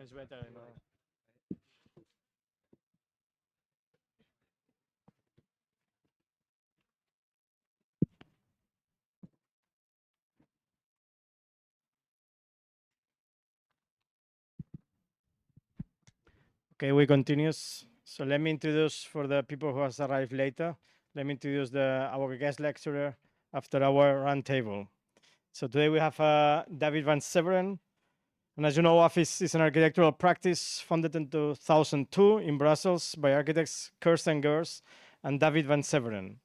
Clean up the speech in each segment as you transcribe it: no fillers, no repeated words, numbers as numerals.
it's better. Okay, we continue. So let me introduce, for the people who has arrived later, let me introduce our guest lecturer after our roundtable. So today we have David van Severen. And as you know, Office is an architectural practice founded in 2002 in Brussels by architects Kirsten Gers and David van Severen.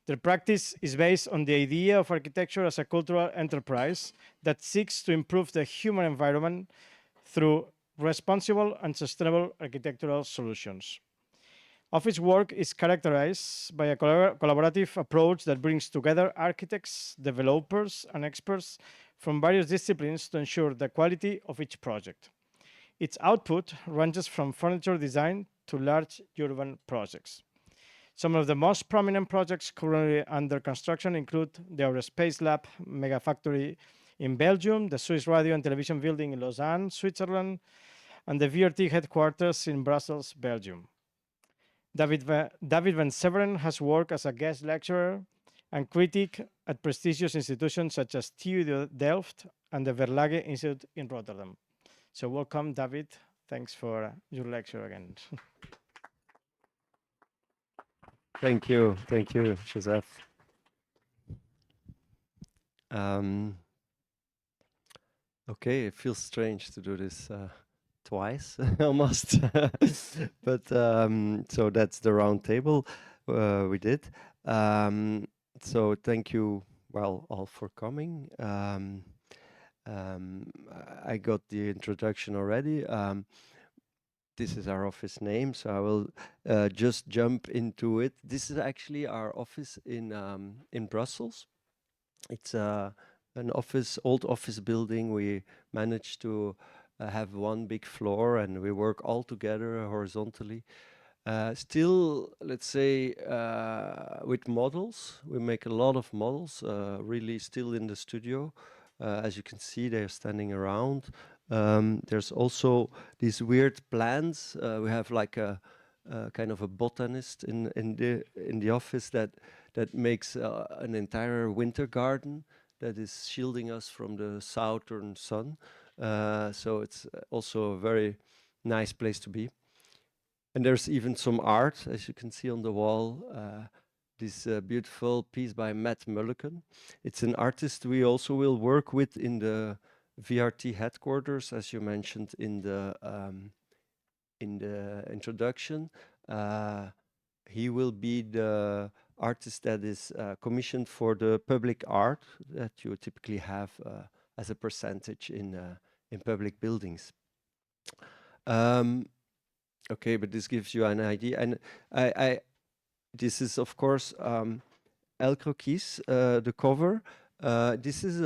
Their practice is based on the idea of architecture as a cultural enterprise that seeks to improve the human environment through responsible and sustainable architectural solutions. Office work is characterized by a collaborative approach that brings together architects, developers, and experts from various disciplines to ensure the quality of each project. Its output ranges from furniture design to large urban projects. Some of the most prominent projects currently under construction include the Aerospace Lab Megafactory in Belgium, the Swiss Radio and Television Building in Lausanne, Switzerland, and the VRT headquarters in Brussels, Belgium. David van Severen has worked as a guest lecturer and critic at prestigious institutions such as TU Delft and the Verlage Institute in Rotterdam. So welcome, David. Thanks for your lecture again. Thank you, Joseph. Okay, it feels strange to do this twice, almost. But so that's the round table we did. So thank you, well, all for coming. I got the introduction already. This is our office name, so I will just jump into it. This is actually our office in Brussels. It's an old office building. We managed to have one big floor, and we work all together horizontally. Still, let's say, with models. We make a lot of models, really still in the studio. As you can see, they're standing around. There's also these weird plants. We have like a kind of a botanist in the office that makes an entire winter garden that is shielding us from the southern sun. So it's also a very nice place to be. And there's even some art, as you can see on the wall. This beautiful piece by Matt Mulliken. It's an artist we also will work with in the VRT headquarters, as you mentioned in the introduction. He will be the artist that is commissioned for the public art that you typically have as a percentage in public buildings. Okay, but this gives you an idea, and this is of course El Croquis, the cover. This is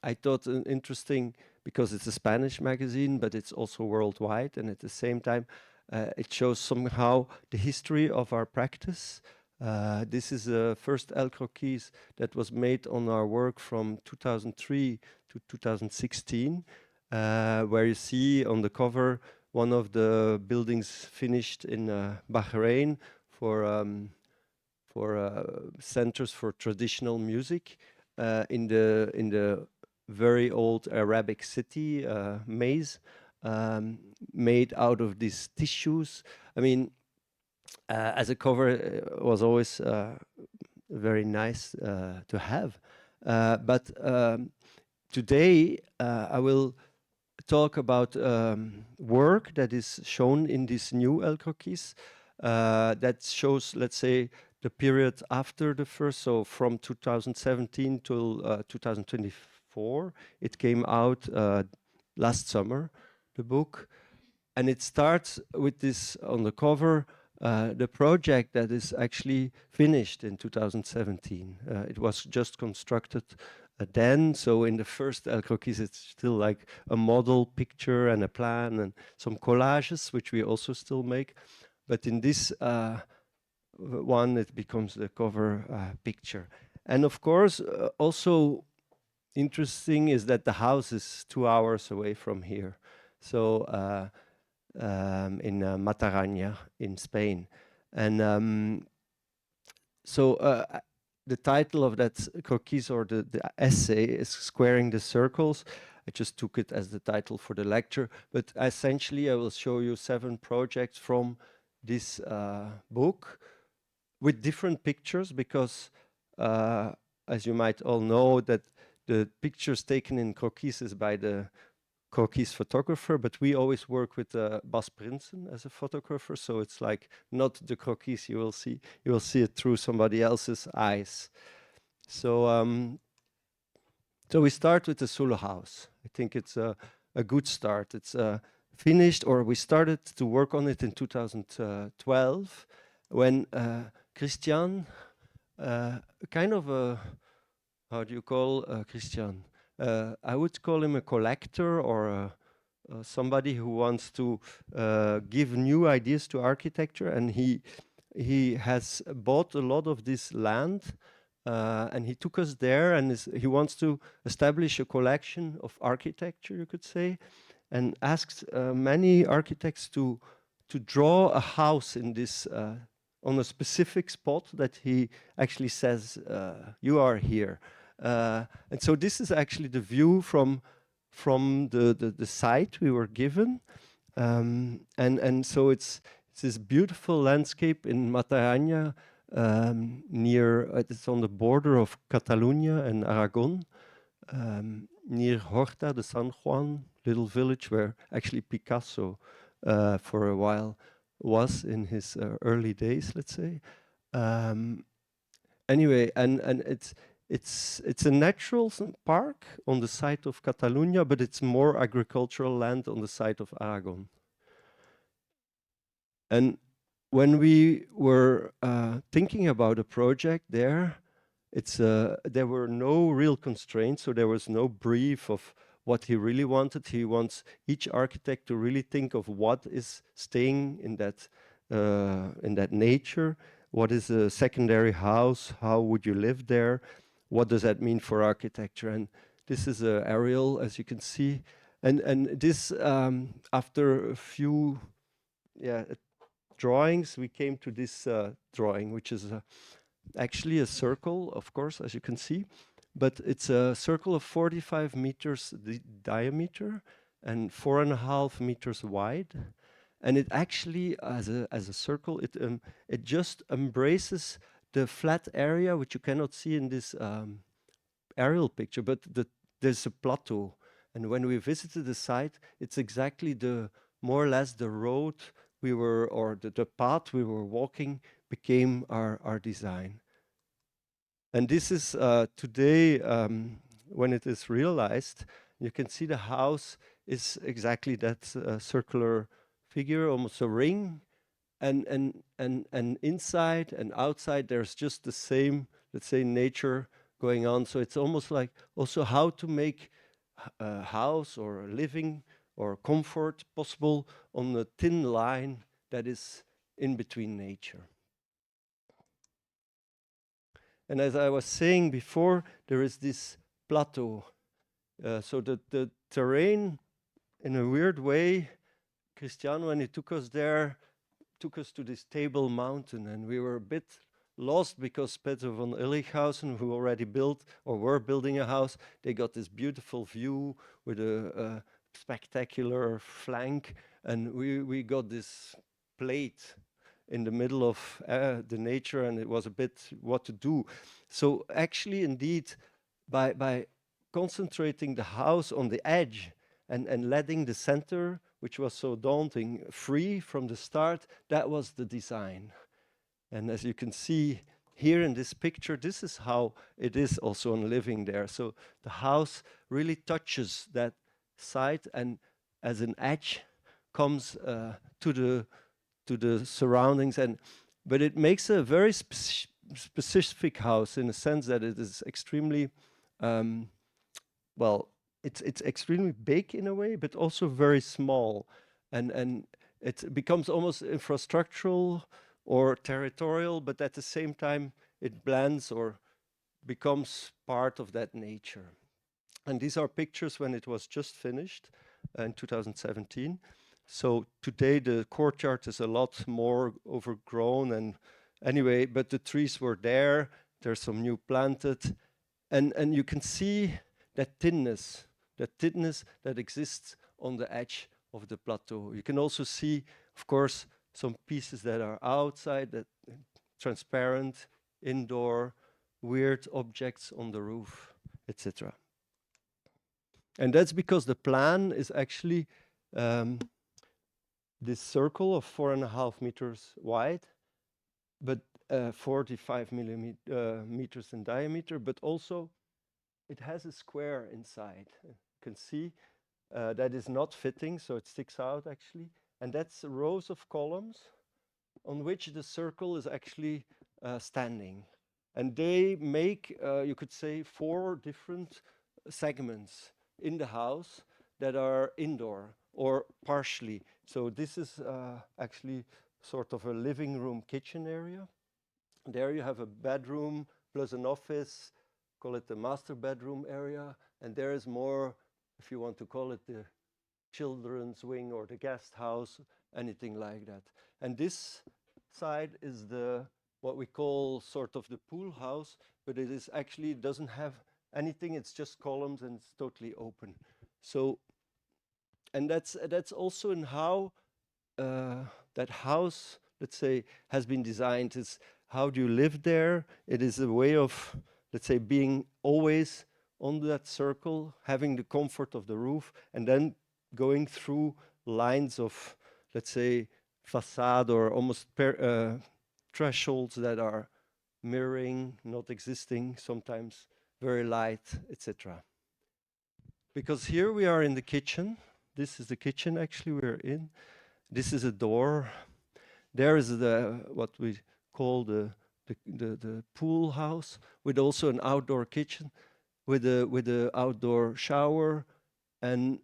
I thought interesting because it's a Spanish magazine, but it's also worldwide, and at the same time it shows somehow the history of our practice. This is the first El Croquis that was made on our work from 2003 to 2016, where you see on the cover one of the buildings finished in Bahrain for centers for traditional music in the very old Arabic city, Maize, made out of these tissues. I mean, as a cover, it was always very nice to have. But today, I will talk about work that is shown in this new El Croquis that shows, let's say, the period after the first, so from 2017 till 2024. It came out last summer, the book, and it starts with this on the cover, the project that is actually finished in 2017. It was just constructed then, so in the first El Croquis it's still like a model picture and a plan and some collages, which we also still make. But in this one, it becomes the cover picture. And of course, also interesting is that the house is 2 hours away from here. so in Matarranya in Spain. And the title of that croquis, or the essay, is Squaring the Circles. I just took it as the title for the lecture, but essentially I will show you 7 projects from this book with different pictures, because as you might all know, that the pictures taken in croquis is by the croquis photographer, but we always work with Bas Prinsen as a photographer, so it's like not the croquis you will see it through somebody else's eyes. So so we start with the Solo house. I think it's a good start. It's finished, or we started to work on it in 2012 when Christian, kind of a, how do you call Christian? I would call him a collector, or somebody who wants to give new ideas to architecture, and he has bought a lot of this land, and he took us there, and he wants to establish a collection of architecture, you could say, and asked many architects to draw a house in this on a specific spot that he actually says, you are here. And so this is actually the view from the site we were given. And so it's this beautiful landscape in Matarranya, near, it's on the border of Catalonia and Aragon, near Horta de San Juan, little village where actually Picasso for a while was in his early days, let's say. Anyway, and it's a natural park on the side of Catalonia, but it's more agricultural land on the side of Aragon. And when we were thinking about a project there, there were no real constraints, so there was no brief of what he really wanted. He wants each architect to really think of what is staying in that nature. What is a secondary house? How would you live there? What does that mean for architecture? And this is an aerial, as you can see. And this, after a few drawings, we came to this drawing, which is actually a circle, of course, as you can see. But it's a circle of 45 meters diameter and 4.5 meters wide. And it actually, as a circle, it just embraces the flat area, which you cannot see in this aerial picture, but there's a plateau. And when we visited the site, it's exactly more or less the road we were, or the path we were walking became our design. And this is today, when it is realized, you can see the house is exactly that circular figure, almost a ring, and inside and outside there's just the same, let's say, nature going on. So it's almost like also how to make a house or a living or comfort possible on a thin line that is in between nature. And as I was saying before, there is this plateau. So the terrain, in a weird way, Christian, when he took us there, took us to this Table Mountain, and we were a bit lost because Peter van Illichhausen, who already built or were building a house, they got this beautiful view with a spectacular flank, and we got this plate in the middle of the nature, and it was a bit what to do. So actually, indeed, by concentrating the house on the edge and letting the center, which was so daunting, free from the start, that was the design. And as you can see here in this picture, this is how it is also on living there. So the house really touches that side, and as an edge comes to the surroundings, but it makes a very specific house in a sense that it is extremely well, it's extremely big in a way, but also very small, and it becomes almost infrastructural or territorial, but at the same time it blends or becomes part of that nature. And these are pictures when it was just finished. in 2017. So today the courtyard is a lot more overgrown, and anyway, but the trees were there. There's some new planted, and you can see that thinness that exists on the edge of the plateau. You can also see, of course, some pieces that are outside, that transparent, indoor, weird objects on the roof, etc. And that's because the plan is actually this circle of 4.5 meters wide, but 45 meters in diameter, but also it has a square inside. You can see that is not fitting, so it sticks out actually. And that's rows of columns on which the circle is actually standing. And they make, you could say, 4 different segments in the house that are indoor or partially. So this is actually sort of a living room kitchen area. There you have a bedroom plus an office, call it the master bedroom area. And there is more, if you want to call it the children's wing or the guest house, anything like that. And this side is the what we call sort of the pool house, but it is actually doesn't have anything. It's just columns and it's totally open. So, and that's also in how that house, let's say, has been designed. Is how do you live there? It is a way of, let's say, being always on that circle, having the comfort of the roof, and then going through lines of, let's say, facade or almost thresholds that are mirroring, not existing, sometimes very light, etc. Because here we are in the kitchen. This is the kitchen actually we're in. This is a door. There is the what we call the pool house, with also an outdoor kitchen, with a outdoor shower, and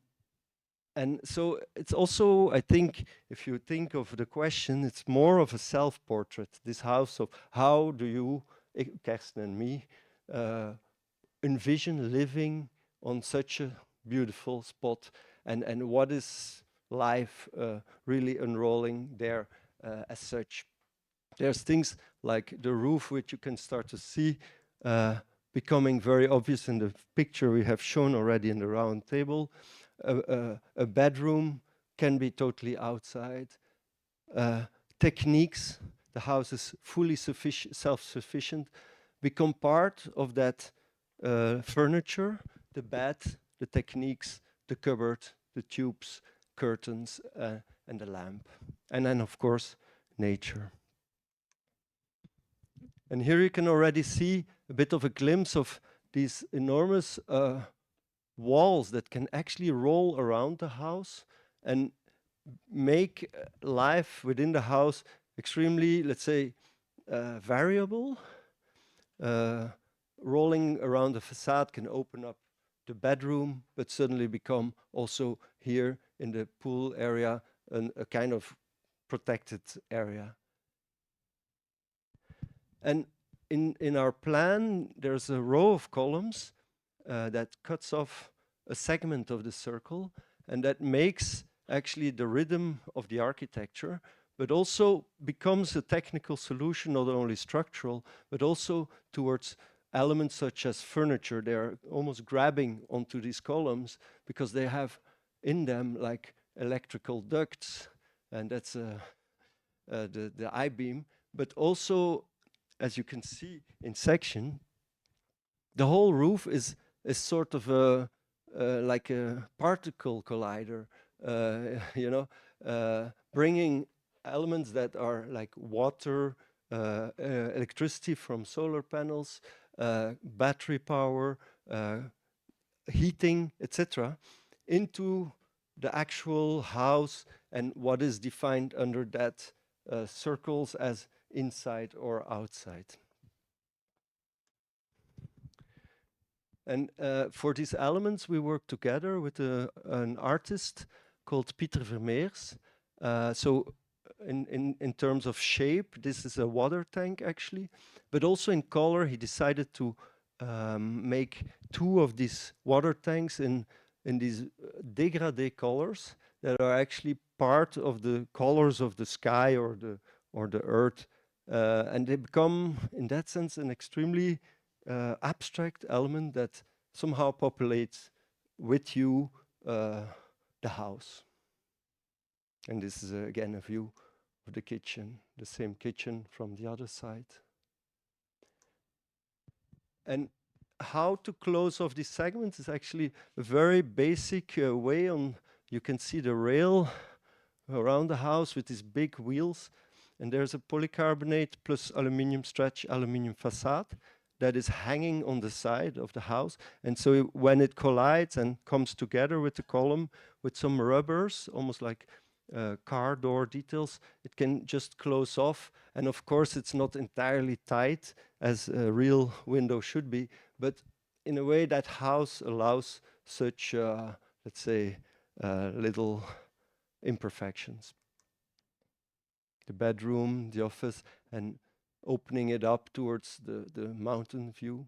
so it's also, I think, if you think of the question, it's more of a self-portrait. This house of how do you, Kirsten and me, envision living on such a beautiful spot, and what is life really unrolling there as such. There's things like the roof, which you can start to see becoming very obvious in the picture we have shown already in the round table. A bedroom can be totally outside. Techniques, the house is fully self-sufficient, become part of that furniture, the bed, the techniques, the cupboard, the tubes, curtains, and the lamp. And then, of course, nature. And here you can already see a bit of a glimpse of these enormous walls that can actually roll around the house and make life within the house extremely, let's say, variable. Rolling around the facade can open up the bedroom, but suddenly become also here in the pool area a kind of protected area. And in our plan, there's a row of columns that cuts off a segment of the circle, and that makes actually the rhythm of the architecture, but also becomes a technical solution, not only structural, but also towards elements such as furniture. They're almost grabbing onto these columns because they have in them like electrical ducts, and that's the I-beam, but also, as you can see in section, the whole roof is sort of like a particle collider, you know, bringing elements that are like water, electricity from solar panels, battery power, heating, etc., into the actual house and what is defined under that circles as inside or outside. And for these elements, we work together with an artist called Pieter Vermeers. So in terms of shape, this is a water tank actually, but also in color, he decided to make 2 of these water tanks in in these dégradé colors that are actually part of the colors of the sky or the earth. And they become, in that sense, an extremely abstract element that somehow populates with you the house. And this is again a view of the kitchen, the same kitchen from the other side. And how to close off this segment is actually a very basic way on, you can see the rail around the house with these big wheels. And there's a polycarbonate plus aluminium stretch aluminium facade that is hanging on the side of the house. And so when it collides and comes together with the column with some rubbers, almost like car door details, it can just close off. And of course, it's not entirely tight as a real window should be, but in a way that house allows such, let's say, little imperfections. The bedroom, the office, and opening it up towards the mountain view.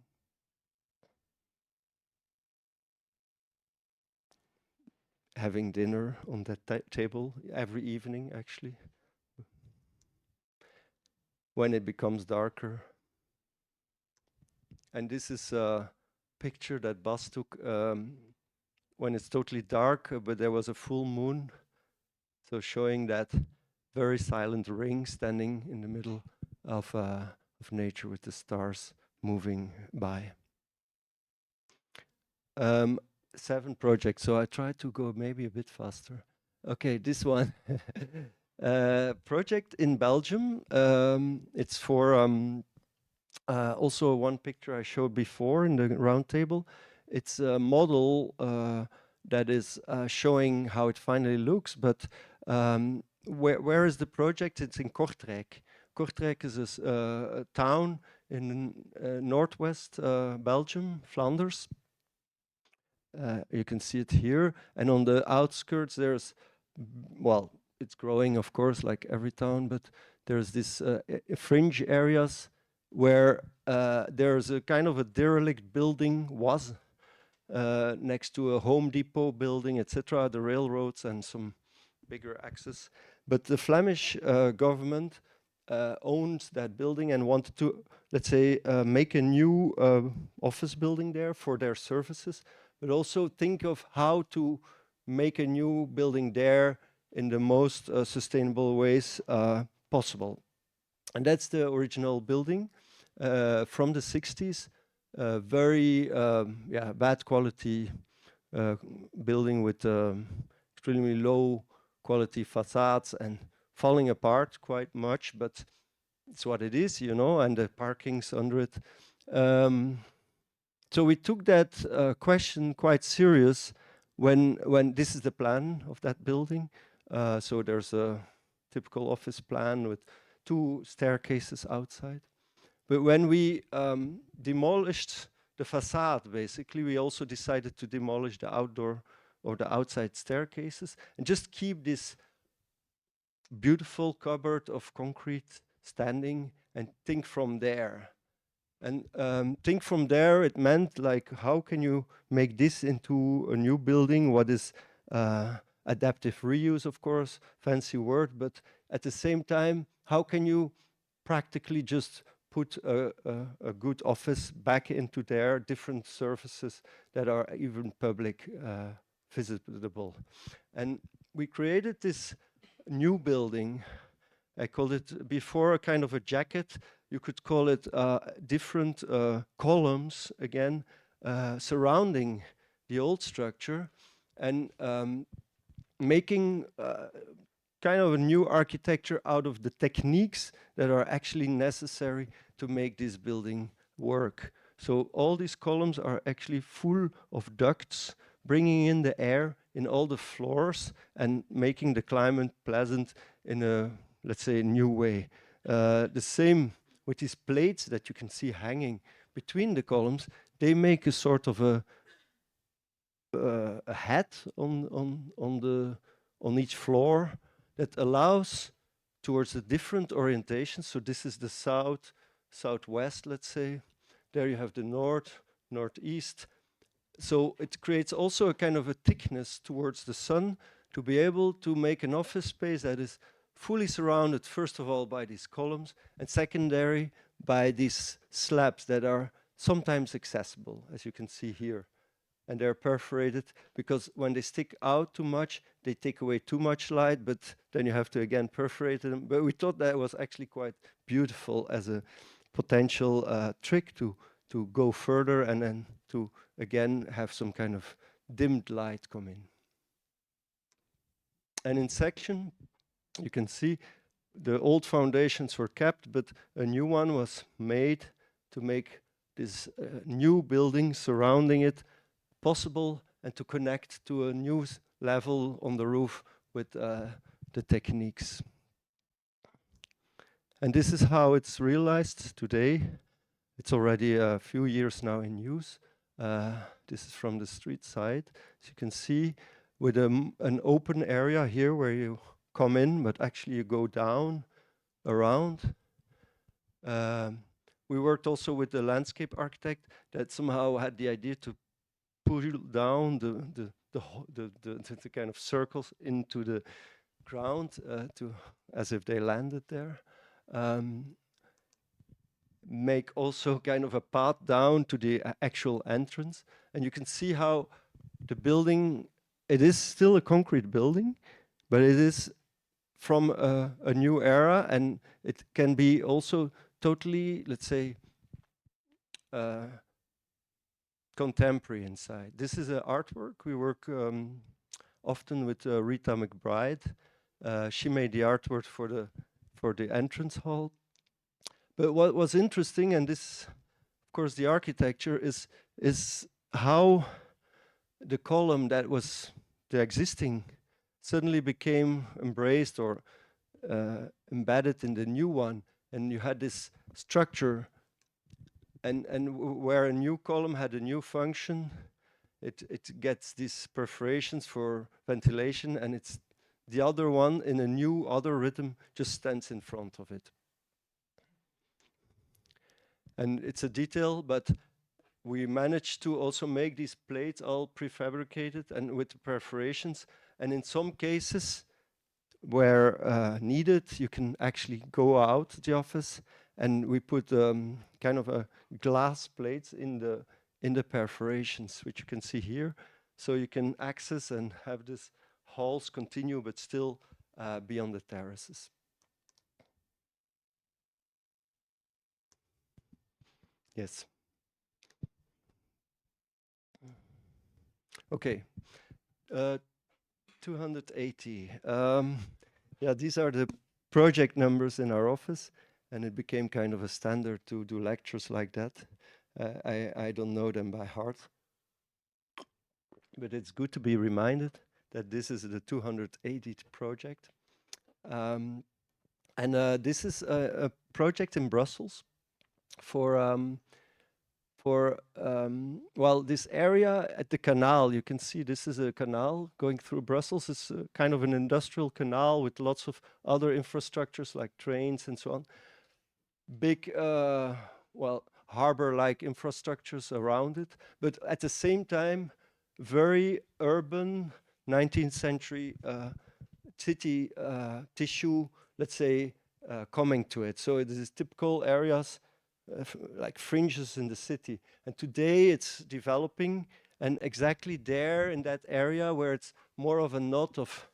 Having dinner on that table every evening, actually. When it becomes darker. And this is a picture that Bas took when it's totally dark, but there was a full moon. So showing that very silent ring standing in the middle of nature with the stars moving by. 7 projects, so I try to go maybe a bit faster. Okay, this one. Project in Belgium. It's for also one picture I showed before in the round table. It's a model that is showing how it finally looks, but where is the project? It's in Kortrijk. Kortrijk is a town in northwest Belgium, Flanders. You can see it here. And on the outskirts, there's, well, it's growing, of course, like every town, but there's this fringe areas where there's a kind of a derelict building was next to a Home Depot building, etc., the railroads and some bigger access. But the Flemish government owned that building and wanted to, let's say, make a new office building there for their services, but also think of how to make a new building there in the most sustainable ways possible. And that's the original building from the 60s. Very bad quality building with extremely low quality facades and falling apart quite much, but it's what it is, you know, and the parking's under it. So we took that question quite serious when this is the plan of that building. So there's a typical office plan with 2 staircases outside. But when we demolished the facade, basically, we also decided to demolish the outdoor or the outside staircases and just keep this beautiful cupboard of concrete standing and think from there. And think from there, it meant like, how can you make this into a new building? What is adaptive reuse, of course, fancy word, but at the same time, how can you practically just put a good office back into there, different services that are even public visitable. And we created this new building. I called it before a kind of a jacket. You could call it different columns, again, surrounding the old structure and making kind of a new architecture out of the techniques that are actually necessary to make this building work. So all these columns are actually full of ducts, bringing in the air in all the floors and making the climate pleasant in a, let's say, new way. The same with these plates that you can see hanging between the columns. They make a sort of a hat on each floor that allows towards a different orientation. So this is the south, southwest, let's say. There you have the north, northeast. So it creates also a kind of a thickness towards the sun to be able to make an office space that is fully surrounded, first of all, by these columns, and secondary by these slabs that are sometimes accessible, as you can see here. And they're perforated because when they stick out too much, they take away too much light, but then you have to again perforate them. But we thought that was actually quite beautiful as a potential trick to go further and then to again have some kind of dimmed light come in. And in section, you can see the old foundations were kept, but a new one was made to make this new building surrounding it possible and to connect to a new level on the roof with the techniques. And this is how it's realized today. It's already a few years now in use. This is from the street side. As you can see, with an open area here where you come in, but actually you go down around. We worked also with the landscape architect that somehow had the idea to pull down the kind of circles into the ground as if they landed there. Make also kind of a path down to the actual entrance. And you can see how the building, it is still a concrete building, but it is from a new era, and it can be also totally, let's say, contemporary inside. This is an artwork. We work often with Rita McBride. She made the artwork for the entrance hall. But what was interesting, and this, of course, the architecture is how the column that was the existing suddenly became embraced or embedded in the new one, and you had this structure. And where a new column had a new function, it gets these perforations for ventilation, and it's the other one in a new other rhythm just stands in front of it. And it's a detail, but we managed to also make these plates all prefabricated and with the perforations. And in some cases where needed, you can actually go out the office, and we put kind of a glass plates in the perforations, which you can see here. So you can access and have this halls continue, but still be on the terraces. Yes. Okay. 280. Yeah, these are the project numbers in our office, and it became kind of a standard to do lectures like that. I don't know them by heart, but it's good to be reminded that this is the 280th project. And this is a project in Brussels for well, this area at the canal. You can see this is a canal going through Brussels. It's kind of an industrial canal with lots of other infrastructures like trains and so on. Big, well, harbor-like infrastructures around it, but at the same time, very urban 19th century city tissue, let's say, coming to it. So it is typical areas like fringes in the city. And today it's developing, and exactly there in that area where it's more of a knot of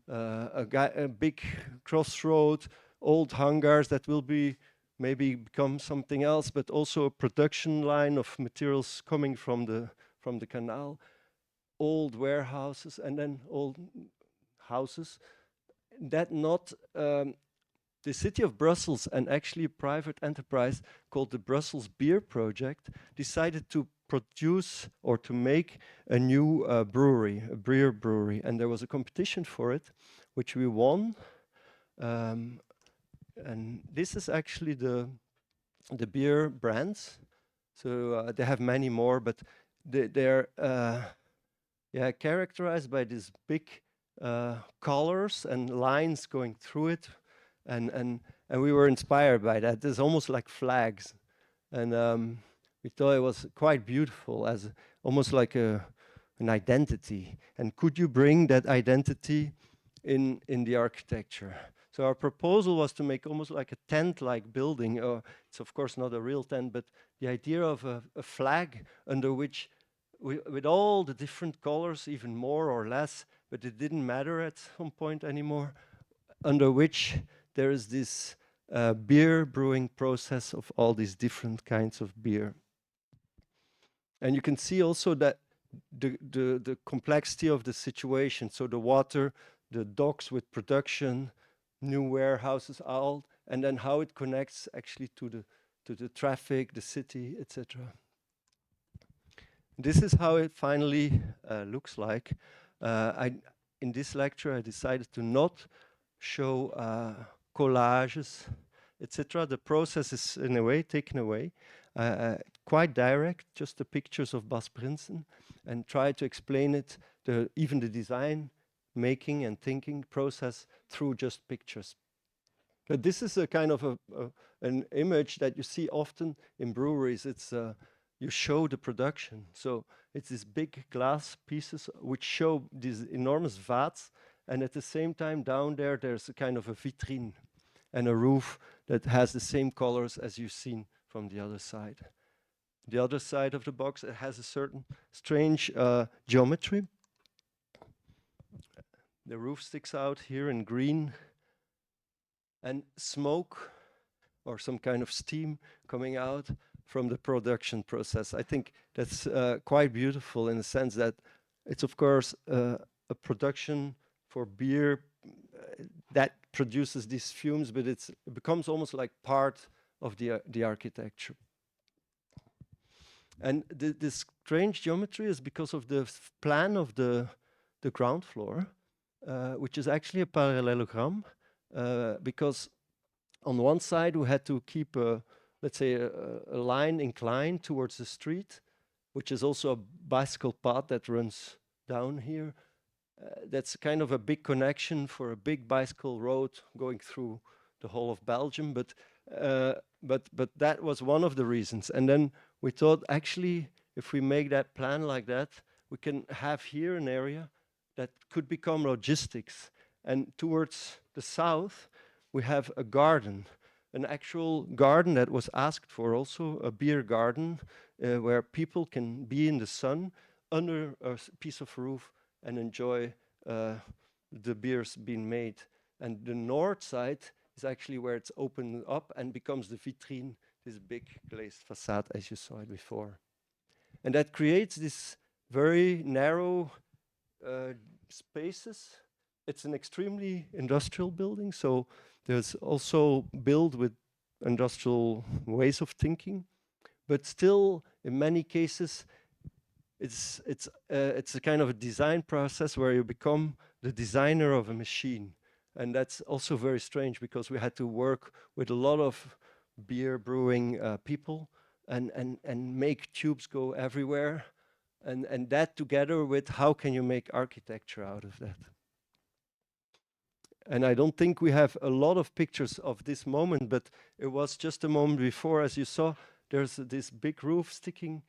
a big crossroad, old hangars that will be maybe become something else, but also a production line of materials coming from the canal, old warehouses, and then old houses. That not the city of Brussels, and actually a private enterprise called the Brussels Beer Project, decided to produce or to make a new brewery, a beer brewery, and there was a competition for it, which we won. And this is actually the beer brands. So they have many more, but they're yeah, characterized by these big colors and lines going through it, and we were inspired by that. It's almost like flags, and we thought it was quite beautiful, as almost like an identity. And could you bring that identity in the architecture? So our proposal was to make almost like a tent-like building. It's of course not a real tent, but the idea of a flag under which, with all the different colors, even more or less, but it didn't matter at some point anymore, under which there is this beer brewing process of all these different kinds of beer. And you can see also that the complexity of the situation. So the water, the docks with production, new warehouses out, and then how it connects actually to the traffic, the city, etc. This is how it finally looks like. In this lecture, I decided to not show collages, etc. The process is in a way taken away, quite direct, just the pictures of Bas Prinsen, and try to explain it, even the design, making and thinking process through just pictures. But this is a kind of an image that you see often in breweries. It's you show the production. So it's these big glass pieces which show these enormous vats, and at the same time down there, there's a kind of a vitrine and a roof that has the same colors as you've seen from the other side. The other side of the box, it has a certain strange geometry. The roof sticks out here in green, and smoke or some kind of steam coming out from the production process. I think that's quite beautiful in the sense that it's of course a production for beer that produces these fumes, but it becomes almost like part of the architecture. And this strange geometry is because of the plan of the ground floor, which is actually a parallelogram, because on one side we had to keep let's say a line inclined towards the street, which is also a bicycle path that runs down here. That's kind of a big connection for a big bicycle road going through the whole of Belgium, but that was one of the reasons. And then we thought, actually, if we make that plan like that, we can have here an area that could become logistics. And towards the south, we have a garden, an actual garden that was asked for, also a beer garden, where people can be in the sun under a piece of roof and enjoy the beers being made. And the north side is actually where it's opened up and becomes the vitrine, this big glazed facade as you saw it before. And that creates this very narrow spaces. It's an extremely industrial building, so there's also built with industrial ways of thinking, but still in many cases it's a kind of a design process where you become the designer of a machine. And that's also very strange because we had to work with a lot of beer brewing people and make tubes go everywhere. And that together with how can you make architecture out of that. And I don't think we have a lot of pictures of this moment, but it was just a moment before, as you saw, there's this big roof sticking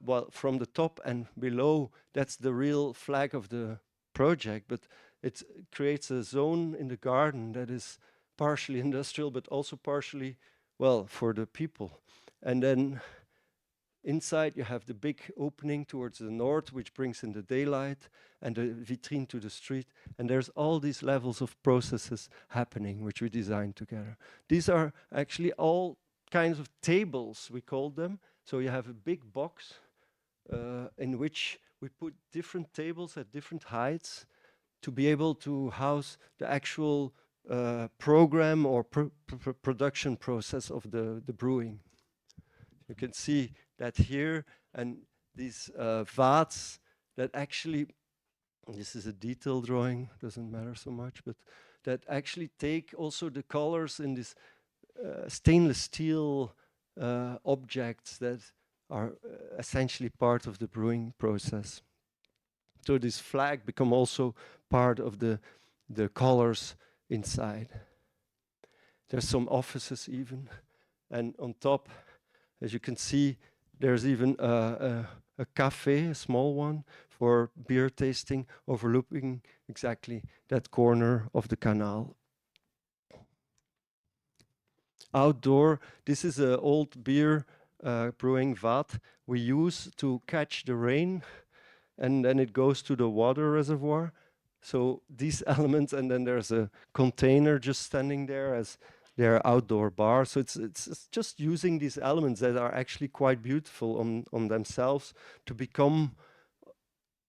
well, from the top and below. That's the real flag of the project, but it creates a zone in the garden that is partially industrial, but also partially, well, for the people. And then inside you have the big opening towards the north, which brings in the daylight, and the vitrine to the street. And there's all these levels of processes happening, which we designed together. These are actually all kinds of tables, we call them. So you have a big box in which we put different tables at different heights to be able to house the actual program or production process of the brewing. You can see that here, and these vats that actually, this is a detail drawing, doesn't matter so much, but that actually take also the colors in this stainless steel objects that are essentially part of the brewing process. So this flag become also part of the colors inside. There's some offices even, and on top, as you can see, there's even a a cafe, a small one, for beer tasting, overlooking exactly that corner of the canal. Outdoor, this is an old beer brewing vat we use to catch the rain, and then it goes to the water reservoir. So these elements, and then there's a container just standing there as their outdoor bar. So it's just using these elements that are actually quite beautiful on themselves to become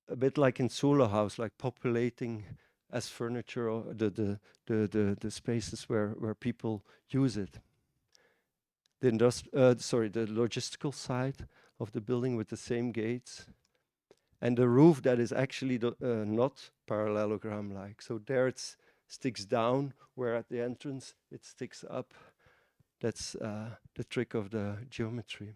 a bit like in Solo House, like populating as furniture or the spaces where people use it. The the logistical side of the building with the same gates, and the roof that is actually not parallelogram-like. So there it sticks down, where at the entrance it sticks up. That's the trick of the geometry.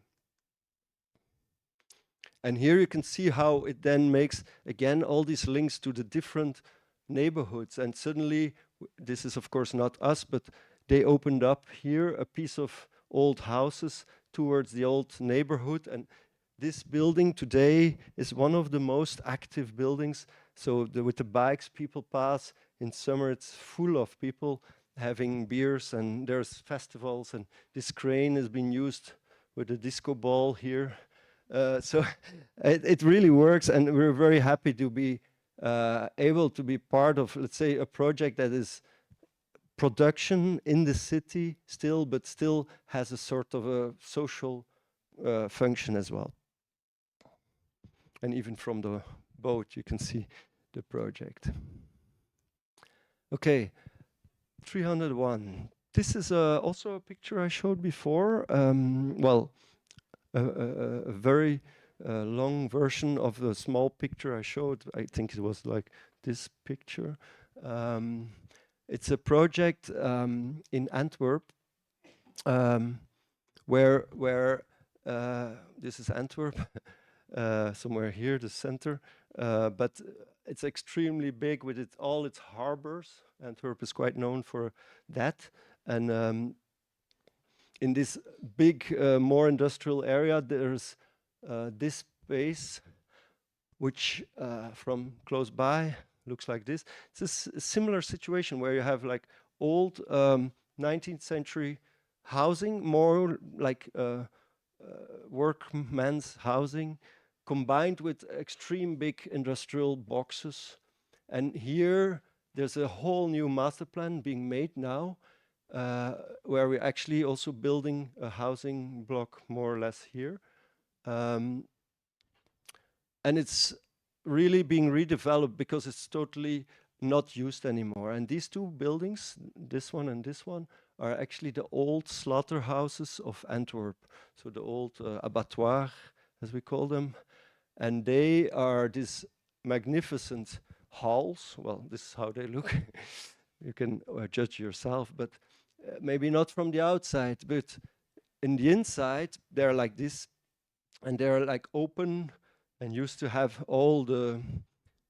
And here you can see how it then makes, again, all these links to the different neighborhoods. And suddenly, this is of course not us, but they opened up here a piece of old houses towards the old neighborhood. And this building today is one of the most active buildings. So with the bikes people pass, in summer it's full of people having beers, and there's festivals, and this crane has been used with a disco ball here. So it really works, and we're very happy to be able to be part of, let's say, a project that is production in the city still, but still has a sort of a social function as well. And even from the boat, you can see the project. Okay, 301. This is also a picture I showed before. Well, a very long version of the small picture I showed. I think it was like this picture. It's a project in Antwerp, where this is Antwerp, somewhere here, the center, but it's extremely big with all its harbors. Antwerp is quite known for that, and in this big, more industrial area, there's this space, which from close by looks like this. It's a similar situation where you have like old 19th century housing, more like workman's housing, combined with extreme big industrial boxes. And here there's a whole new master plan being made now, where we're actually also building a housing block more or less here. And it's really being redeveloped because it's totally not used anymore. And these two buildings, this one and this one, are actually the old slaughterhouses of Antwerp. So the old abattoir, as we call them. And they are these magnificent halls. Well, this is how they look. You can judge yourself, but maybe not from the outside, but in the inside, they're like this, and they're like open and used to have all the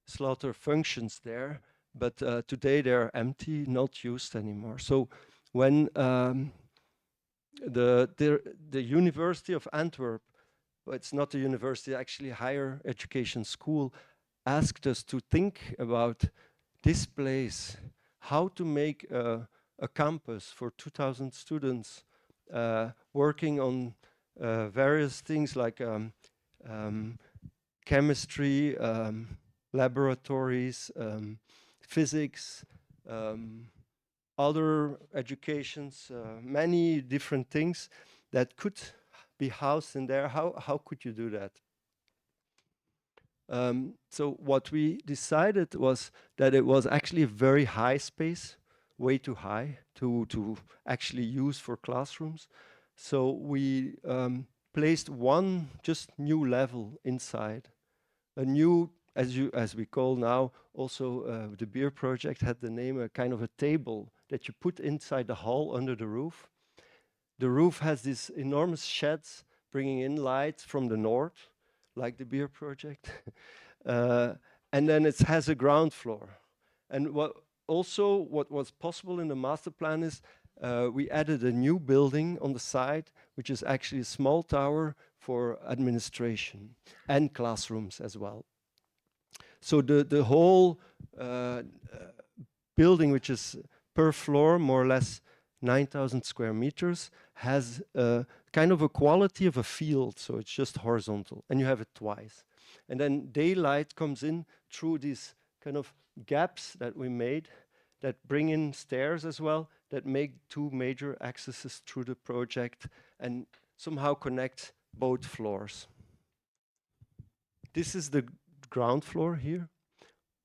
slaughter functions there, but today they're empty, not used anymore. So when the University of Antwerp, well, it's not a university, actually a higher education school, asked us to think about this place, how to make a campus for 2,000 students working on various things like chemistry, laboratories, physics, other educations, many different things that could be housed in there. How could you do that? So what we decided was that it was actually a very high space, way too high to actually use for classrooms. So we placed one just new level inside. A new, as we call now, also the beer project had the name, a kind of a table that you put inside the hall under the roof. The roof has these enormous sheds bringing in light from the north, like the beer project. And then it has a ground floor. And what was possible in the master plan is we added a new building on the side, which is actually a small tower for administration and classrooms as well. So the whole building, which is per floor, more or less 9,000 square meters, has kind of a quality of a field. So it's just horizontal, and you have it twice. And then daylight comes in through these kind of gaps that we made that bring in stairs as well, that make two major accesses through the project and somehow connect both floors. This is the ground floor here,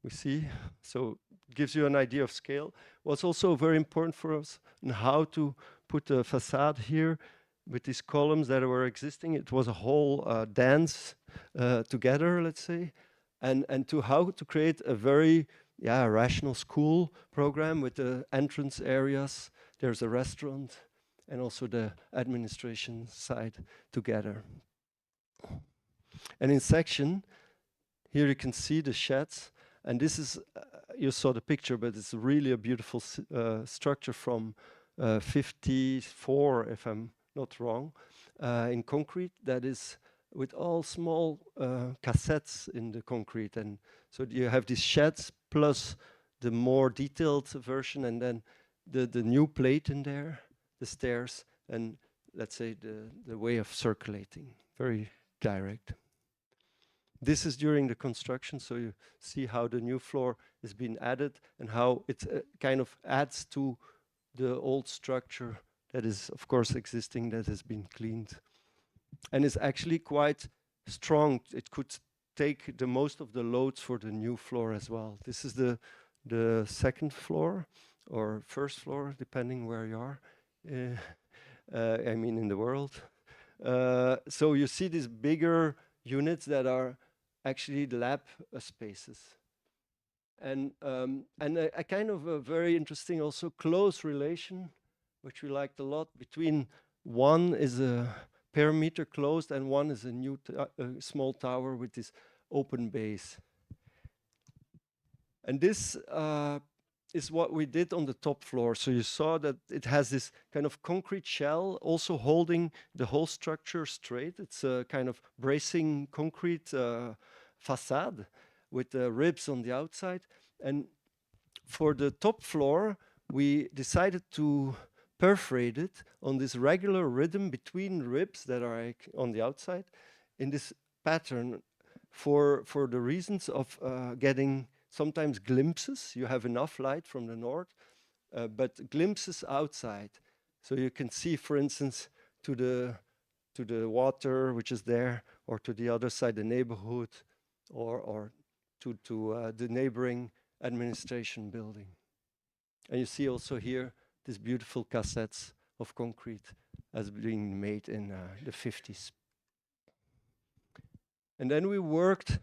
we see. So it gives you an idea of scale. What's also very important for us in how to put a facade here with these columns that were existing. It was a whole dance together, let's say, and to how to create a very rational school program with the entrance areas. There's a restaurant and also the administration side together. And in section, here you can see the sheds. And this is, you saw the picture, but it's really a beautiful structure from 54, if I'm not wrong, in concrete that is with all small cassettes in the concrete. And so you have these sheds plus the more detailed version, and then the new plate in there, the stairs, and let's say the way of circulating, very direct. This is during the construction, so you see how the new floor is being added and how it kind of adds to the old structure that is, of course, existing, that has been cleaned. And it's actually quite strong. It could take the most of the loads for the new floor as well. This is the second floor or first floor, depending where you are. I mean, in the world. So you see these bigger units that are actually the lab spaces. And a kind of a very interesting also close relation, which we liked a lot, between one is a perimeter closed and one is a new small tower with this open base. And this is what we did on the top floor. So you saw that it has this kind of concrete shell also holding the whole structure straight. It's a kind of bracing concrete facade with ribs on the outside. And for the top floor, we decided to perforate it on this regular rhythm between ribs that are on the outside in this pattern for the reasons of getting sometimes glimpses. You have enough light from the north, but glimpses outside. So you can see, for instance, to the water which is there, or to the other side, the neighborhood, or to the neighboring administration building. And you see also here these beautiful cassettes of concrete as being made in the 50s. And then we worked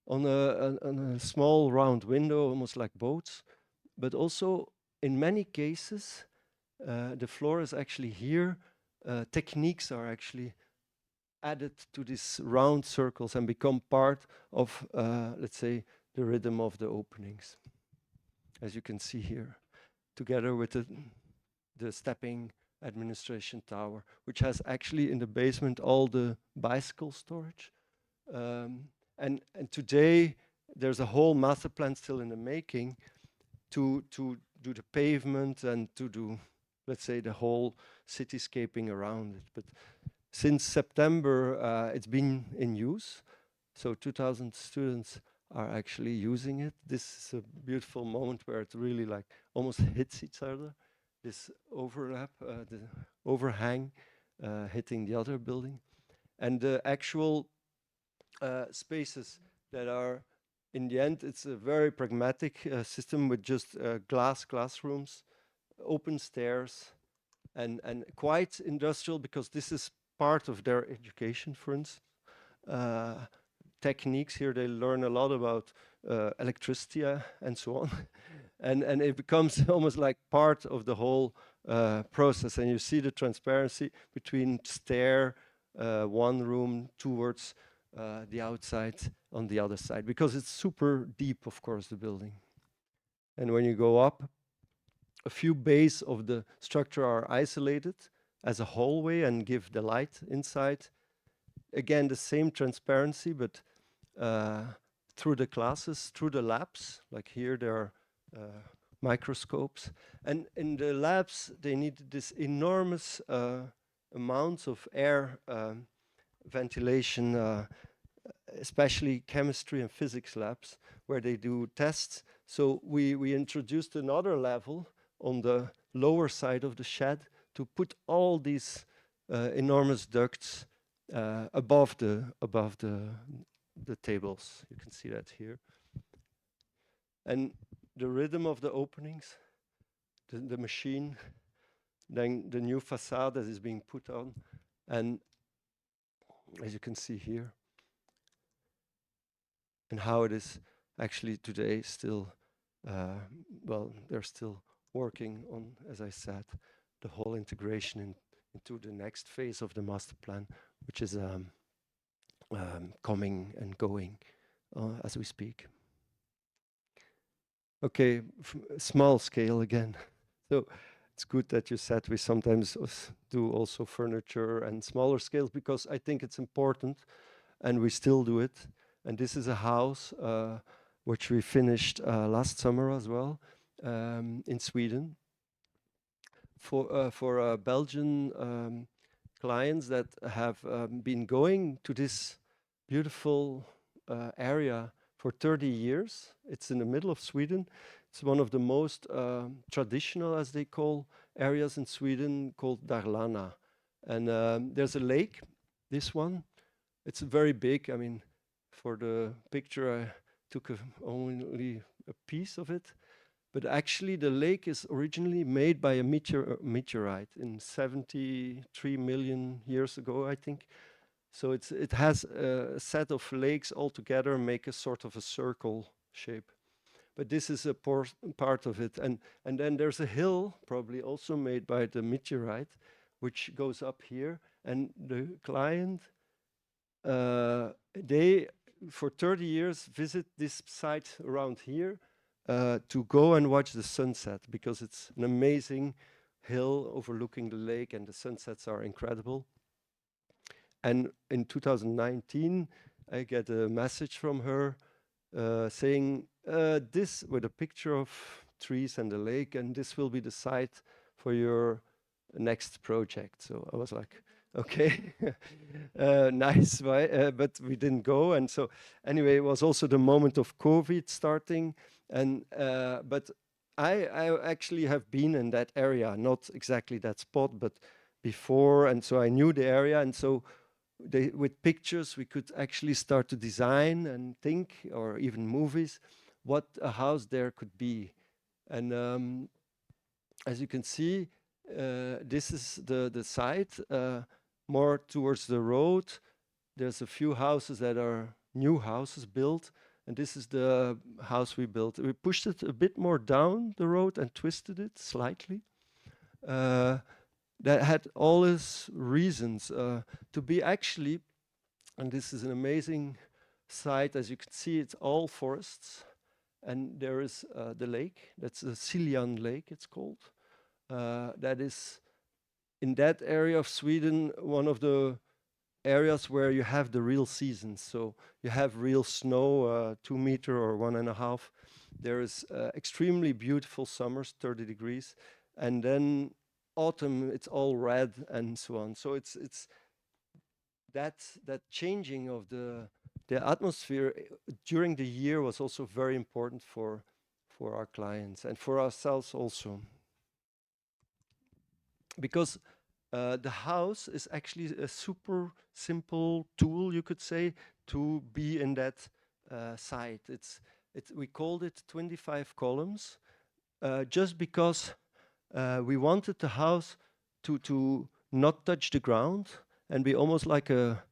on a small round window, almost like boats, but also in many cases, the floor is actually here. Techniques are actually added to these round circles and become part of, let's say, the rhythm of the openings, as you can see here, together with the stepping administration tower, which has actually in the basement all the bicycle storage. And today, there's a whole master plan still in the making to do the pavement and to do, let's say, the whole cityscaping around it. But since September, it's been in use. So 2,000 students are actually using it. This is a beautiful moment where it really like almost hits each other. This overlap, the overhang hitting the other building. And the actual spaces that are, in the end, it's a very pragmatic system with just classrooms, open stairs, and quite industrial, because this is part of their education, for instance. Techniques here, they learn a lot about electricity and so on. and it becomes almost like part of the whole process. And you see the transparency between stair, one room towards the outside on the other side, because it's super deep, of course, the building. And when you go up, a few bays of the structure are isolated as a hallway and give the light inside. Again, the same transparency, but through the classes, through the labs. Like here, there are microscopes. And in the labs, they needed this enormous amounts of air ventilation, especially chemistry and physics labs, where they do tests. So we introduced another level on the lower side of the shed to put all these enormous ducts above the tables. You can see that here. And the rhythm of the openings, the machine, then the new facade that is being put on, and as you can see here, and how it is actually today still, well, they're still working on, as I said, the whole integration into the next phase of the master plan, which is coming and going as we speak. Okay, small scale again. So it's good that you said we sometimes do also furniture and smaller scales, because I think it's important, and we still do it. And this is a house which we finished last summer as well in Sweden for Belgian clients that have been going to this beautiful area for 30 years. It's in the middle of Sweden. It's one of the most traditional, as they call, areas in Sweden, called Dalarna. And there's a lake, this one. It's very big. I mean, for the picture, I took only a piece of it. But actually, the lake is originally made by a meteorite in 73 million years ago, I think. So it has a set of lakes all together, make a sort of a circle shape. But this is a part of it. And then there's a hill, probably also made by the meteorite, which goes up here. And the client, they, for 30 years, visit this site around here to go and watch the sunset, because it's an amazing hill overlooking the lake, and the sunsets are incredible. And in 2019, I get a message from her saying, this, with a picture of trees and the lake, and this will be the site for your next project. So I was like, okay, nice, but we didn't go. And so anyway, it was also the moment of COVID starting. And but I actually have been in that area, not exactly that spot, but before. And so I knew the area. And so with pictures, we could actually start to design and think, or even movies, what a house there could be. And as you can see, this is the site, more towards the road. There's a few houses that are new houses built, and this is the house we built. We pushed it a bit more down the road and twisted it slightly. That had all its reasons to be actually, and this is an amazing site. As you can see, it's all forests, and there is the lake. That's the Siljan Lake, it's called. That is, in that area of Sweden, one of the areas where you have the real seasons. So you have real snow, 2 meter or 1.5. There is extremely beautiful summers, 30 degrees, and then autumn, it's all red and so on. So it's that changing of the atmosphere during the year was also very important for our clients and for ourselves also. Because the house is actually a super simple tool, you could say, to be in that site. We called it 25 columns, just because we wanted the house to not touch the ground and be almost like a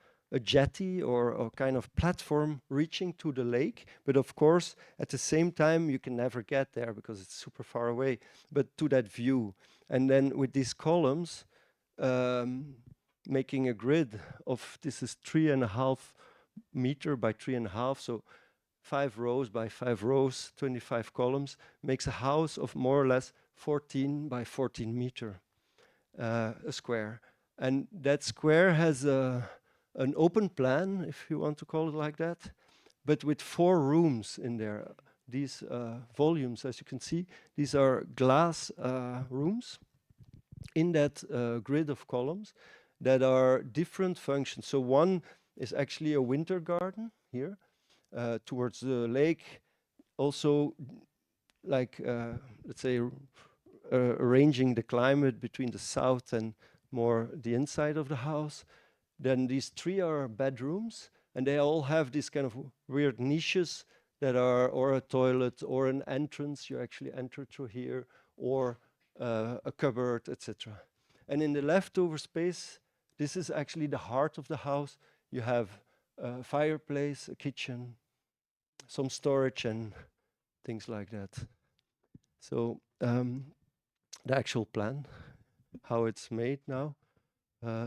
jetty or kind of platform reaching to the lake. But of course, at the same time, you can never get there because it's super far away, but to that view. And then with these columns, making a grid of, this is 3.5 meter by 3.5, so 5 rows by 5 rows, 25 columns, makes a house of more or less 14 by 14 meter, a square. And that square has an open plan, if you want to call it like that, but with 4 rooms in there. These volumes, as you can see, these are glass rooms in that grid of columns that are different functions. So one is actually a winter garden here towards the lake, also like, let's say, arranging the climate between the south and more the inside of the house. Then these 3 are bedrooms, and they all have these kind of weird niches that are, or a toilet, or an entrance, you actually enter through here, or a cupboard, etc. And in the leftover space, this is actually the heart of the house. You have a fireplace, a kitchen, some storage, and things like that. So the actual plan, how it's made now.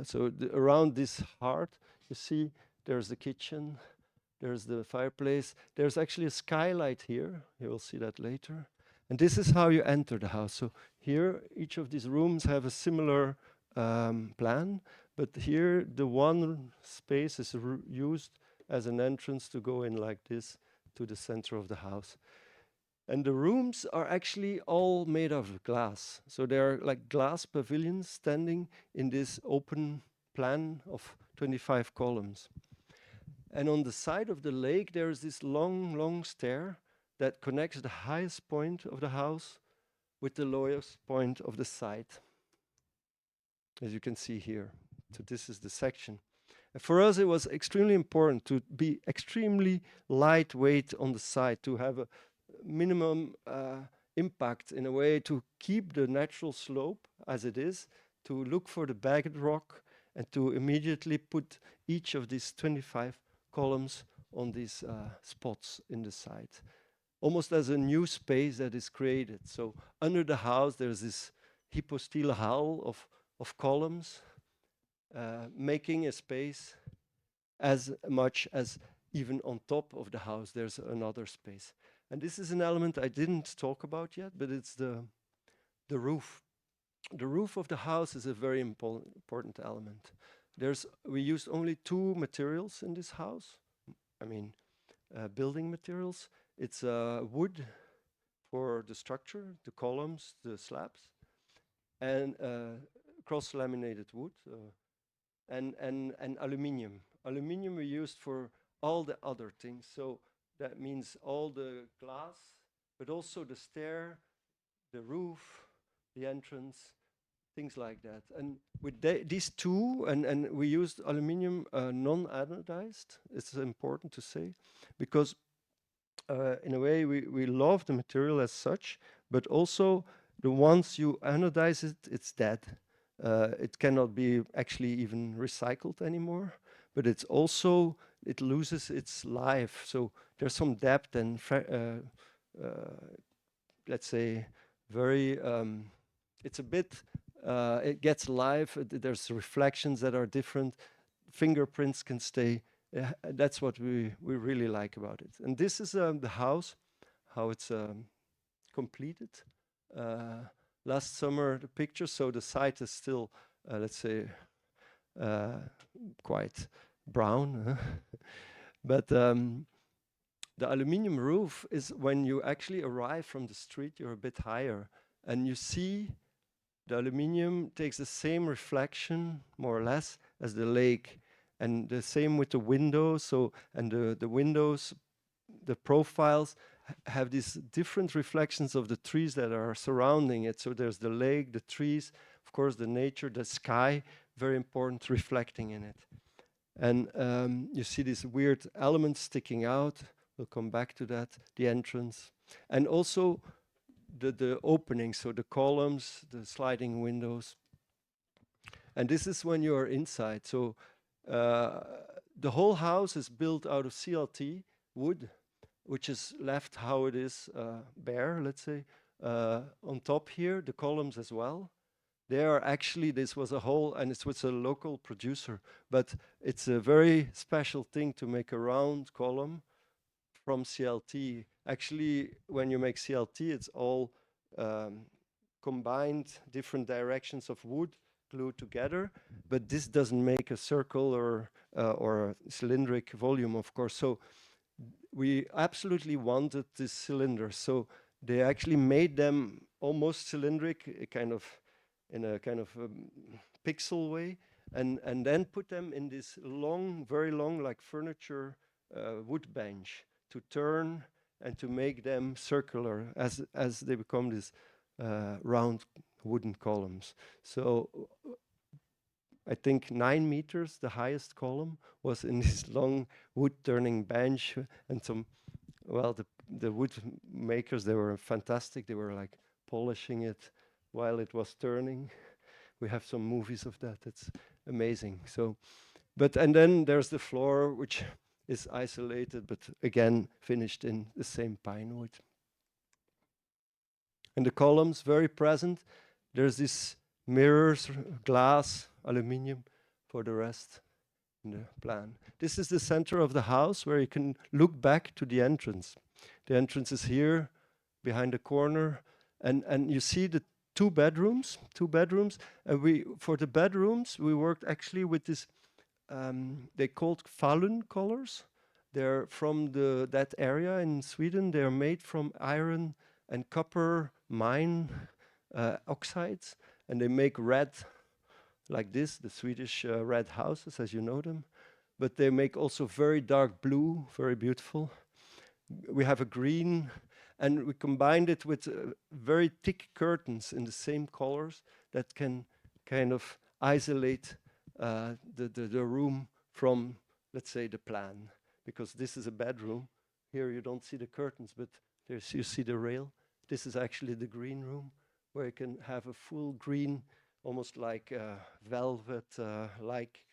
So around this heart, you see there's the kitchen, there's the fireplace, there's actually a skylight here. You will see that later. And this is how you enter the house. So here, each of these rooms have a similar plan, but here the one space is used as an entrance to go in like this to the center of the house. And the rooms are actually all made of glass. So they're like glass pavilions standing in this open plan of 25 columns. And on the side of the lake, there is this long, long stair that connects the highest point of the house with the lowest point of the site, as you can see here. So this is the section. And for us, it was extremely important to be extremely lightweight on the side, to have a minimum impact in a way to keep the natural slope as it is, to look for the bagged rock, and to immediately put each of these 25 columns on these spots in the site, almost as a new space that is created. So under the house, there's this hypostyle hall of columns, making a space as much as even on top of the house, there's another space. And this is an element I didn't talk about yet, but it's the roof. The roof of the house is a very important element. We used only 2 materials in this house. I mean, building materials. It's wood for the structure, the columns, the slabs, and cross-laminated wood, and aluminium. Aluminium we used for all the other things. So that means all the glass, but also the stair, the roof, the entrance, things like that. And with these 2, and we used aluminium non-anodized, it's important to say, because in a way we love the material as such, but also once you anodize it, it's dead. It cannot be actually even recycled anymore, but it's also, it loses its life. So there's some depth and, let's say, very, it's a bit, it gets life, there's reflections that are different, fingerprints can stay. That's what we really like about it. And this is the house, how it's completed. Last summer, the picture, so the site is still, let's say, quite brown. But the aluminium roof is when you actually arrive from the street, you're a bit higher, and you see the aluminium takes the same reflection, more or less, as the lake. And the same with the windows. So, and the windows, the profiles have these different reflections of the trees that are surrounding it. So there's the lake, the trees, of course, the nature, the sky, very important, reflecting in it. And you see these weird elements sticking out. We'll come back to that, the entrance. And also the opening, so the columns, the sliding windows. And this is when you are inside. So the whole house is built out of CLT wood, which is left how it is, bare, let's say. On top here, the columns as well. They are actually, this was a whole, and it was a local producer, but it's a very special thing to make a round column from CLT. Actually, when you make CLT, it's all combined different directions of wood glued together, but this doesn't make a circle or a cylindric volume, of course. So we absolutely wanted this cylinder. So they actually made them almost cylindric, in a kind of pixel way, and then put them in this long, very long, like furniture wood bench to turn and to make them circular as they become these round wooden columns. So I think 9 meters, the highest column, was in this long wood turning bench. And the wood makers, they were fantastic. They were like polishing it while it was turning. We have some movies of that. It's amazing. So, and then there's the floor, which is isolated, but again, finished in the same pine wood. And the columns, very present. There's this mirrors, glass, aluminium for the rest in the plan. This is the center of the house where you can look back to the entrance. The entrance is here behind the corner, and you see the two bedrooms. And for the bedrooms, we worked actually with this, they called Falun colors. They're from that area in Sweden. They're made from iron and copper mine oxides, and they make red like this, the Swedish red houses as you know them. But they make also very dark blue, very beautiful. We have a green, and we combined it with very thick curtains in the same colors that can kind of isolate the room from, let's say, the plan. Because this is a bedroom. Here you don't see the curtains, but you see the rail. This is actually the green room, where you can have a full green, almost like velvet-like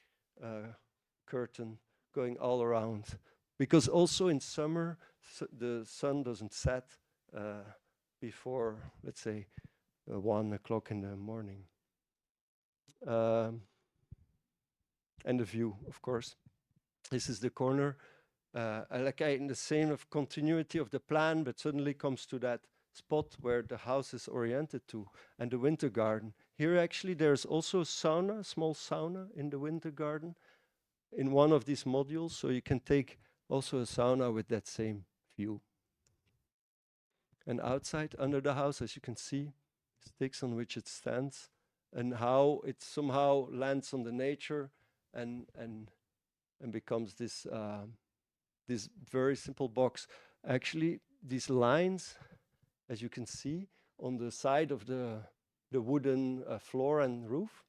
curtain going all around. Because also in summer, the sun doesn't set before, let's say, 1 o'clock in the morning. And the view, of course. This is the corner. In the same of continuity of the plan, but suddenly comes to that spot where the house is oriented to, and the winter garden. Here actually there's also a sauna, small sauna in the winter garden in one of these modules, so you can take also a sauna with that same view. And outside, under the house, as you can see, sticks on which it stands, and how it somehow lands on the nature and becomes this this very simple box. Actually, these lines, as you can see, on the side of the wooden floor and roof,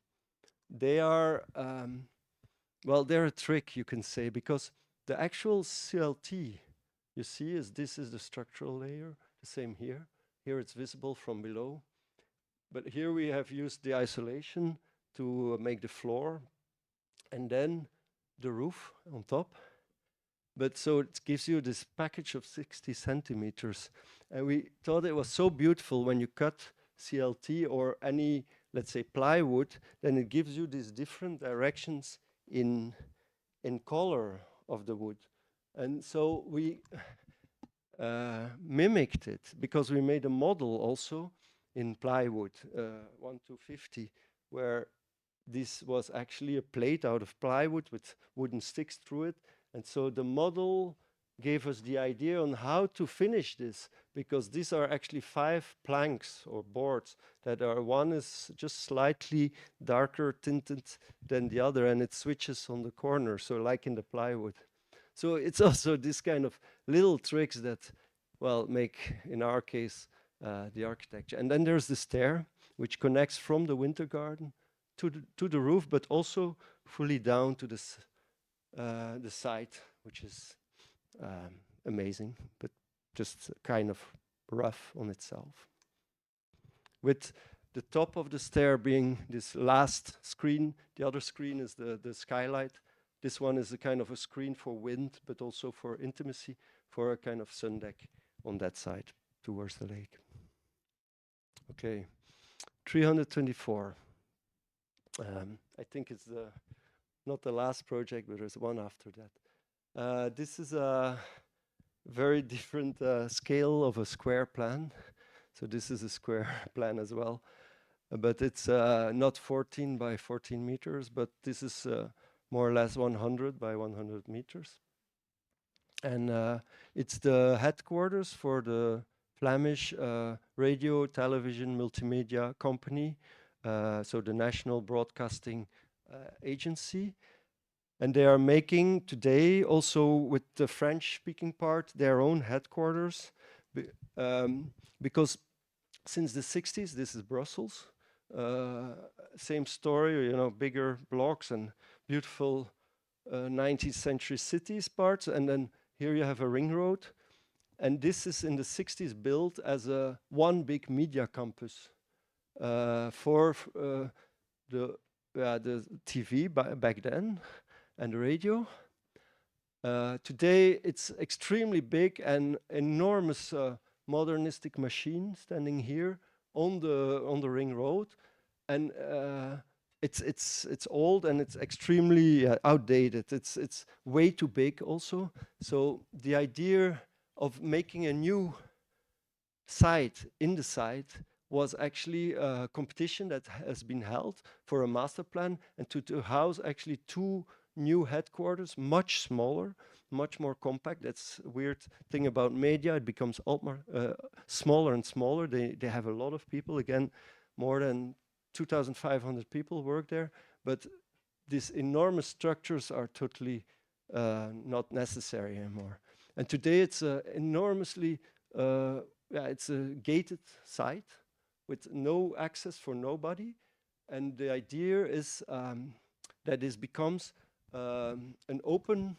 they are, they're a trick, you can say, because the actual CLT, you see, this is the structural layer, the same here. Here it's visible from below. But here we have used the isolation to make the floor, and then the roof on top. But so it gives you this package of 60 centimeters. And we thought it was so beautiful when you cut CLT or any, let's say, plywood, then it gives you these different directions in color of the wood. And so we mimicked it, because we made a model also in plywood, 1-50, where this was actually a plate out of plywood with wooden sticks through it. And so the model gave us the idea on how to finish this, because these are actually 5 planks or boards that are, one is just slightly darker tinted than the other, and it switches on the corner, so like in the plywood. So it's also this kind of little tricks that, well, make, in our case, the architecture. And then there's the stair, which connects from the winter garden to the roof, but also fully down to the site, which is amazing, but just kind of rough on itself. With the top of the stair being this last screen, the other screen is the skylight. This one is a kind of a screen for wind, but also for intimacy, for a kind of sun deck on that side towards the lake. Okay, 324. I think it's not the last project, but there's one after that. This is a very different scale of a square plan. So this is a square plan as well. But it's not 14 by 14 meters, but this is more or less 100 by 100 meters. And it's the headquarters for the Flemish radio, television, multimedia company, so the National Broadcasting Agency. And they are making today, also with the French-speaking part, their own headquarters, because since the 60s, this is Brussels, same story, you know, bigger blocks and beautiful 19th century cities parts, and then here you have a ring road, and this is in the 60s built as a one big media campus for the TV back then and the radio. Today it's extremely big and enormous modernistic machine standing here on the ring road, and it's old and it's extremely outdated. It's way too big also. So the idea of making a new site in the site was actually a competition that has been held for a master plan, and to house actually two new headquarters, much smaller, much more compact. That's a weird thing about media. It becomes smaller and smaller. They have a lot of people, again, more than 2,500 people work there, but these enormous structures are totally not necessary anymore. And today it's enormously, it's a gated site with no access for nobody. And the idea is that this becomes an open,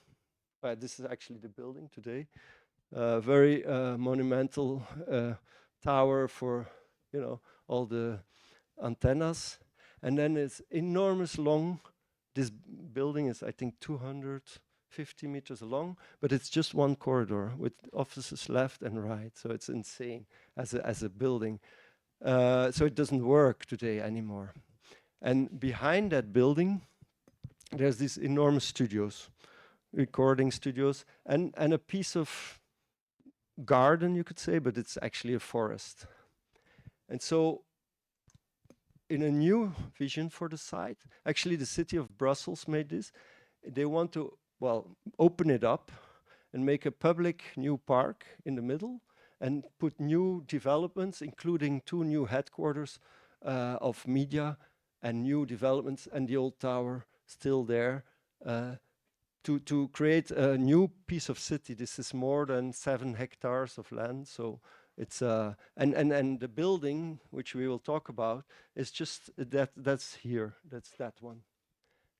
this is actually the building today, very monumental tower for, you know, all the antennas. And then it's enormous long. This building is, I think, 250 meters long, but it's just one corridor with offices left and right. So it's insane as a building. So it doesn't work today anymore. And behind that building, there's these enormous studios, recording studios, and a piece of garden, you could say, but it's actually a forest. And so in a new vision for the site, actually the city of Brussels made this. They want to, well, open it up and make a public new park in the middle and put new developments, including two new headquarters of media and new developments, and the old tower still there, to create a new piece of city. This is more than 7 hectares of land, so it's and the building, which we will talk about, is just that's here, that's that one.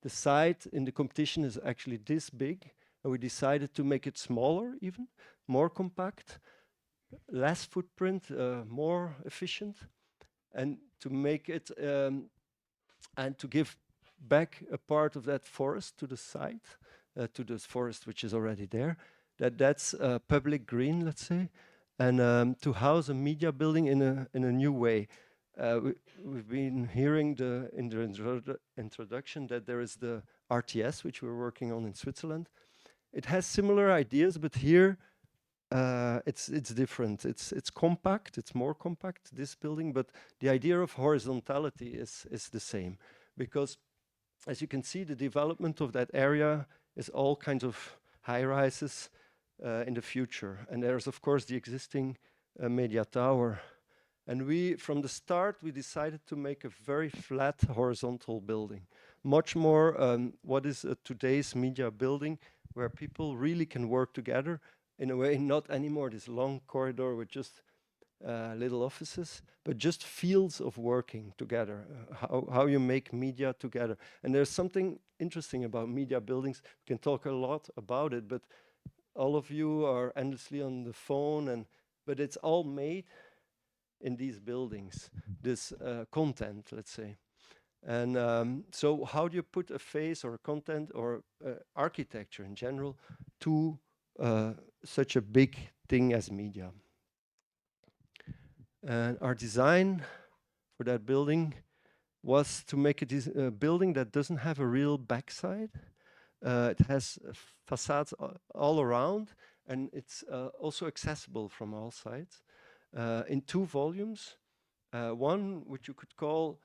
The site in the competition is actually this big, and we decided to make it smaller, even more compact, less footprint, more efficient, and to make it and to give back a part of that forest to the site, to this forest which is already there. That's public green, let's say, and to house a media building in a new way. We've been hearing in the introduction that there is the RTS, which we're working on in Switzerland. It has similar ideas, but here it's different. It's compact. It's more compact, this building, but the idea of horizontality is the same, because as you can see, the development of that area is all kinds of high rises in the future, and there's of course the existing media tower. And we, from the start, we decided to make a very flat horizontal building, much more what is today's media building, where people really can work together in a way, not anymore this long corridor with just little offices, but just fields of working together, how you make media together. And there's something interesting about media buildings. We can talk a lot about it, but all of you are endlessly on the phone, but it's all made in these buildings, this content, let's say. And so how do you put a face or a content or architecture in general to such a big thing as media? And our design for that building was to make it a building that doesn't have a real backside. It has facades all around, and it's also accessible from all sides. in 2 volumes. One which you could call,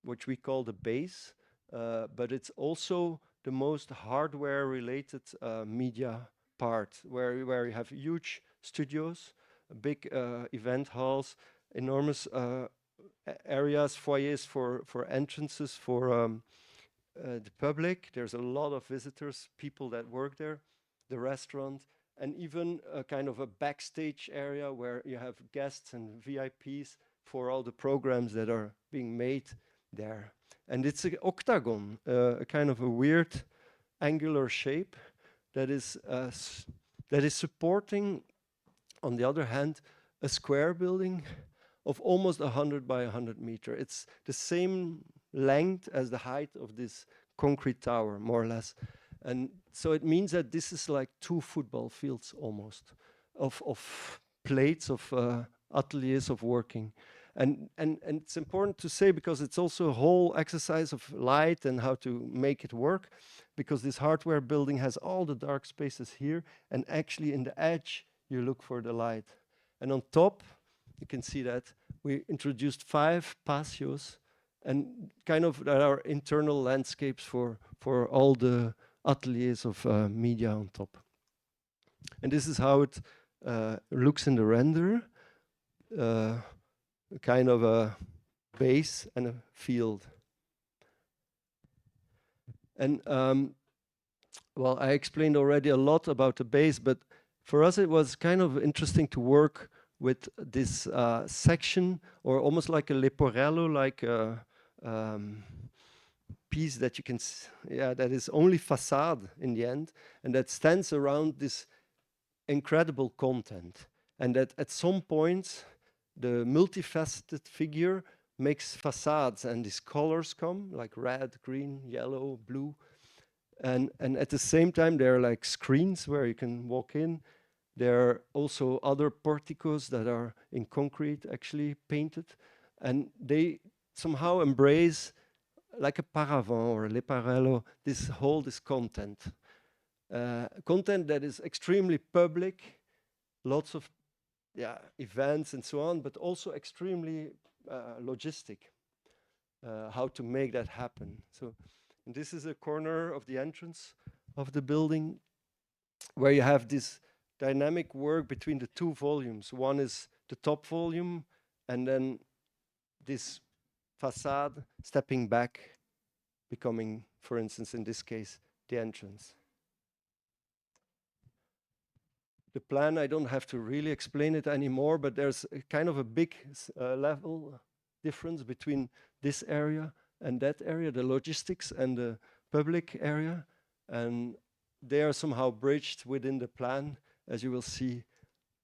which we call the base, but it's also the most hardware-related media part, where you have huge studios, big event halls, enormous areas, foyers for entrances for the public. There's a lot of visitors, people that work there, the restaurant, and even a kind of a backstage area where you have guests and VIPs for all the programs that are being made there. And it's an octagon, a kind of a weird angular shape that is supporting, on the other hand, a square building of almost 100 by 100 meter. It's the same length as the height of this concrete tower, more or less. And so it means that this is like 2 football fields almost of plates, of ateliers of working. And it's important to say, because it's also a whole exercise of light and how to make it work, because this hardware building has all the dark spaces here, and actually in the edge you look for the light. And on top, you can see that we introduced 5 patios, and kind of there are internal landscapes for all the ateliers of media on top. And this is how it looks in the render, kind of a base and a field. And well, I explained already a lot about the base, but for us it was kind of interesting to work with this section, or almost like a leporello, like a piece that you can, that is only facade in the end, and that stands around this incredible content. And that at some point, the multifaceted figure makes facades, and these colors come, like red, green, yellow, blue. And at the same time, there are like screens where you can walk in. There are also other porticos that are in concrete, actually painted. And they somehow embrace, like a paravent or a leporello, this content. Content that is extremely public, lots of events and so on, but also extremely logistic, how to make that happen. So this is a corner of the entrance of the building where you have this dynamic work between the 2 volumes. One is the top volume, and then this facade stepping back, becoming, for instance, in this case, the entrance. The plan, I don't have to really explain it anymore, but there's a kind of a big level difference between this area and that area, the logistics and the public area, and they are somehow bridged within the plan, as you will see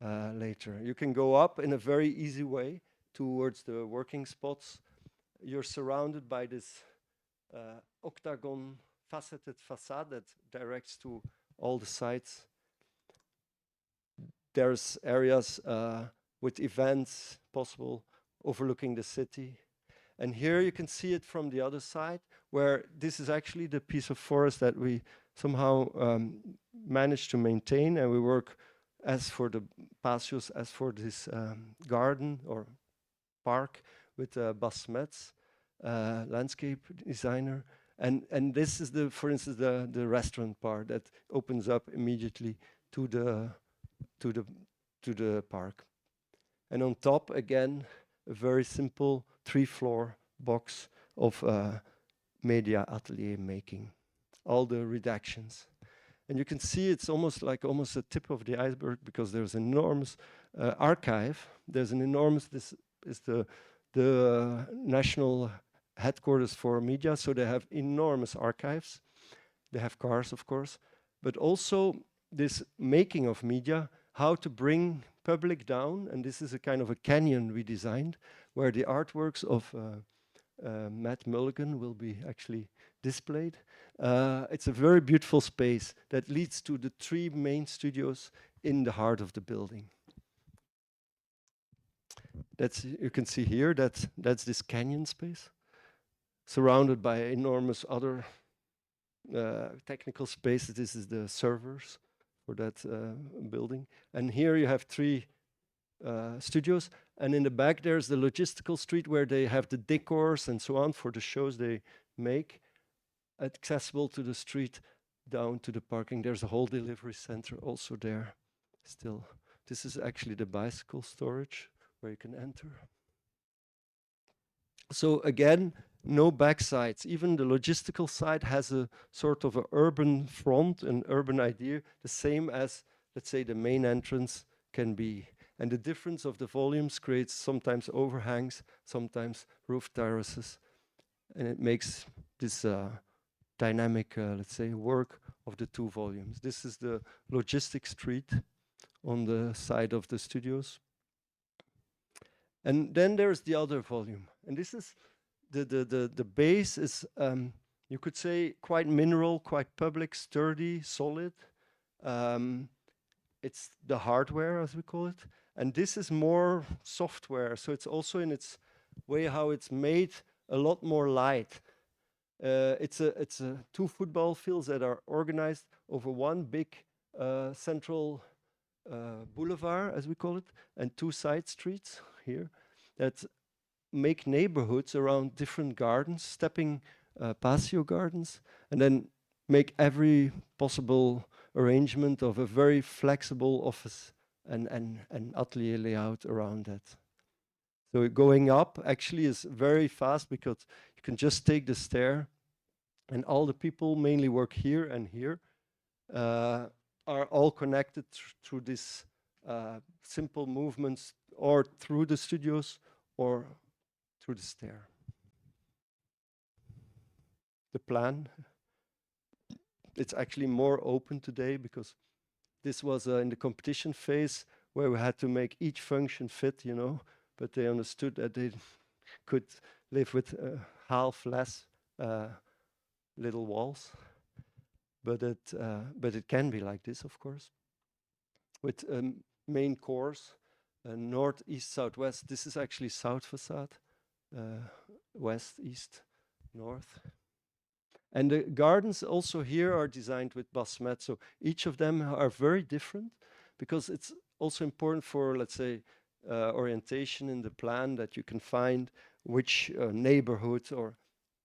later. You can go up in a very easy way towards the working spots. You're surrounded by this octagon faceted facade that directs to all the sites. There's areas with events possible overlooking the city. And here you can see it from the other side, where this is actually the piece of forest that we somehow managed to maintain, and we work as for the patios, as for this garden or park with Bas Metz, landscape designer. And this is for instance, the restaurant part that opens up immediately to the park. And on top, again, a very simple 3-floor box of media atelier making, all the redactions. And you can see it's almost a tip of the iceberg, because there's an enormous archive. There's an enormous, this is the national headquarters for media, so they have enormous archives. They have cars, of course, but also this making of media, how to bring public down, and this is a kind of a canyon we designed, where the artworks of Matt Mulligan will be actually displayed. It's a very beautiful space that leads to the 3 main studios in the heart of the building. You can see here, that's this canyon space, surrounded by enormous other technical spaces. This is the servers for that building. And here you have 3 studios. And in the back, there's the logistical street where they have the decors and so on for the shows they make, accessible to the street down to the parking. There's a whole delivery center also there still. This is actually the bicycle storage where you can enter. So again, no backsides. Even the logistical side has a sort of an urban front, an urban idea, the same as, let's say, the main entrance can be. And the difference of the volumes creates sometimes overhangs, sometimes roof terraces. And it makes this dynamic, let's say, work of the two volumes. This is the logistic street on the side of the studios. And then there's the other volume. And this is the base is, you could say, quite mineral, quite public, sturdy, solid. It's the hardware, as we call it. And this is more software. So it's also in its way how it's made a lot more light. It's two football fields that are organized over one big central boulevard, as we call it, and two side streets here that make neighborhoods around different gardens, stepping patio gardens, and then make every possible arrangement of a very flexible office and atelier layout around that. So going up actually is very fast because you can just take the stair, and all the people mainly work here and here are all connected through this simple movements, or through the studios or through the stair. The plan, it's actually more open today because this was in the competition phase where we had to make each function fit, you know, but they understood that they could live with half less little walls. But it can be like this, of course, with main cores, north, east, southwest. This is actually south facade, west, east, north. And the gardens also here are designed with basement. So each of them are very different because it's also important for, let's say, orientation in the plan that you can find which neighborhood or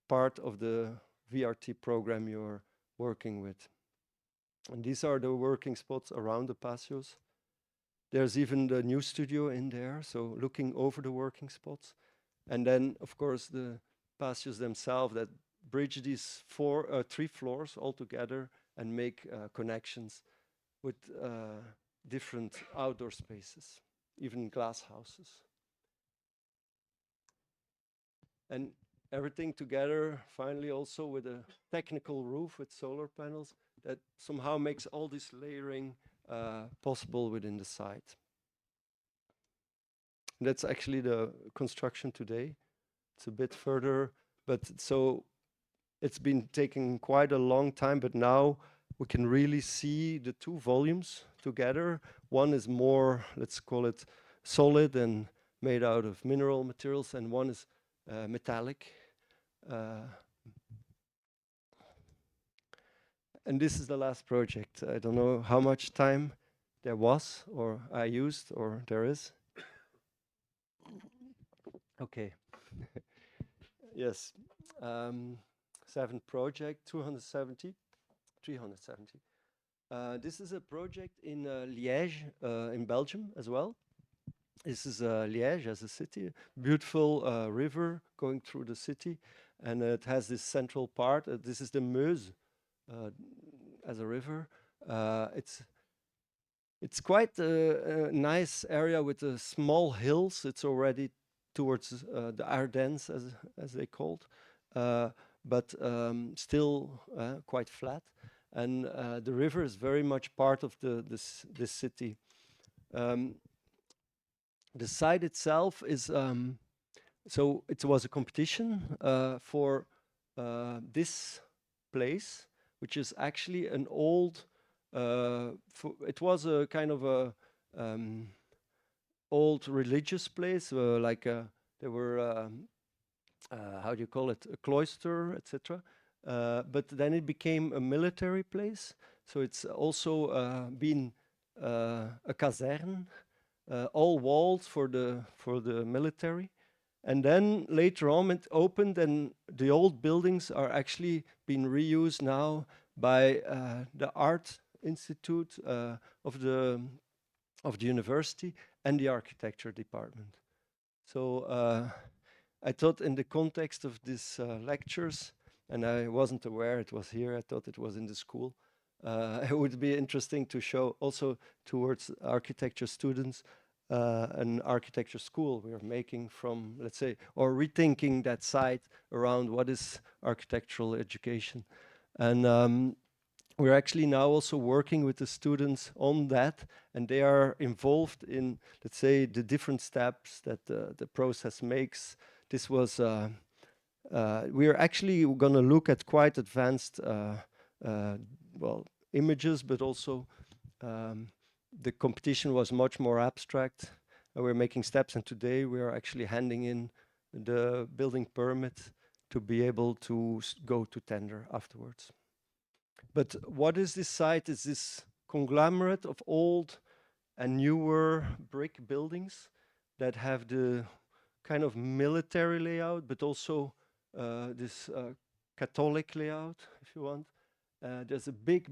part of the VRT program you're working with. And these are the working spots around the patios. There's even the new studio in there, so looking over the working spots. And then, of course, the patios themselves that bridge these three floors all together and make connections with different outdoor spaces, even glass houses. And everything together, finally, also with a technical roof with solar panels that somehow makes all this layering possible within the site. And that's actually the construction today. It's a bit further, but so it's been taking quite a long time, but now we can really see the two volumes together. One is more, let's call it, solid and made out of mineral materials, and one is metallic. And this is the last project. I don't know how much time there was, or I used, or there is. Okay. Yes. 7th project, 370. This is a project in Liège, in Belgium as well. This is Liège as a city, beautiful river going through the city, and it has this central part. This is the Meuse as a river. It's quite a nice area with small hills. It's already towards the Ardennes, as they called, but still quite flat. And the river is very much part of this city. The site itself is, so it was a competition for this place, which is actually an old, it was a kind of a old religious place, like there were, how do you call it, a cloister, etc. But then it became a military place, so it's also been a caserne, all walls for the military. And then later on it opened, and the old buildings are actually being reused now by the Art Institute of the university and the architecture department. So I thought in the context of these lectures, and I wasn't aware it was here, I thought it was in the school, it would be interesting to show also towards architecture students an architecture school we are making from, let's say, or rethinking that site around what is architectural education. And we're actually now also working with the students on that, and they are involved in, let's say, the different steps that the process makes. This was, we are actually going to look at quite advanced, well, images, but also the competition was much more abstract. We're making steps, and today we are actually handing in the building permit to be able to go to tender afterwards. But what is this site? Is this conglomerate of old and newer brick buildings that have the kind of military layout, but also this Catholic layout, if you want. There's a big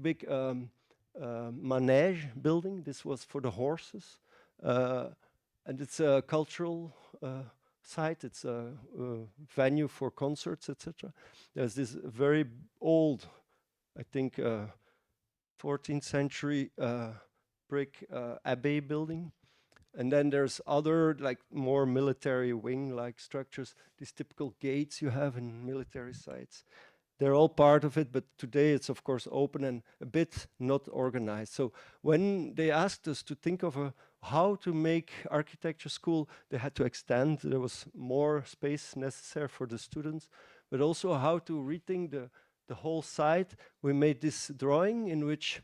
manege building. This was for the horses. And it's a cultural site. It's a venue for concerts, etc. There's this very old, I think, 14th century brick abbey building. And then there's other, like, more military wing-like structures, these typical gates you have in military sites. They're all part of it, but today it's, of course, open and a bit not organized. So when they asked us to think of how to make architecture school, they had to extend. There was more space necessary for the students, but also how to rethink the whole site. We made this drawing in which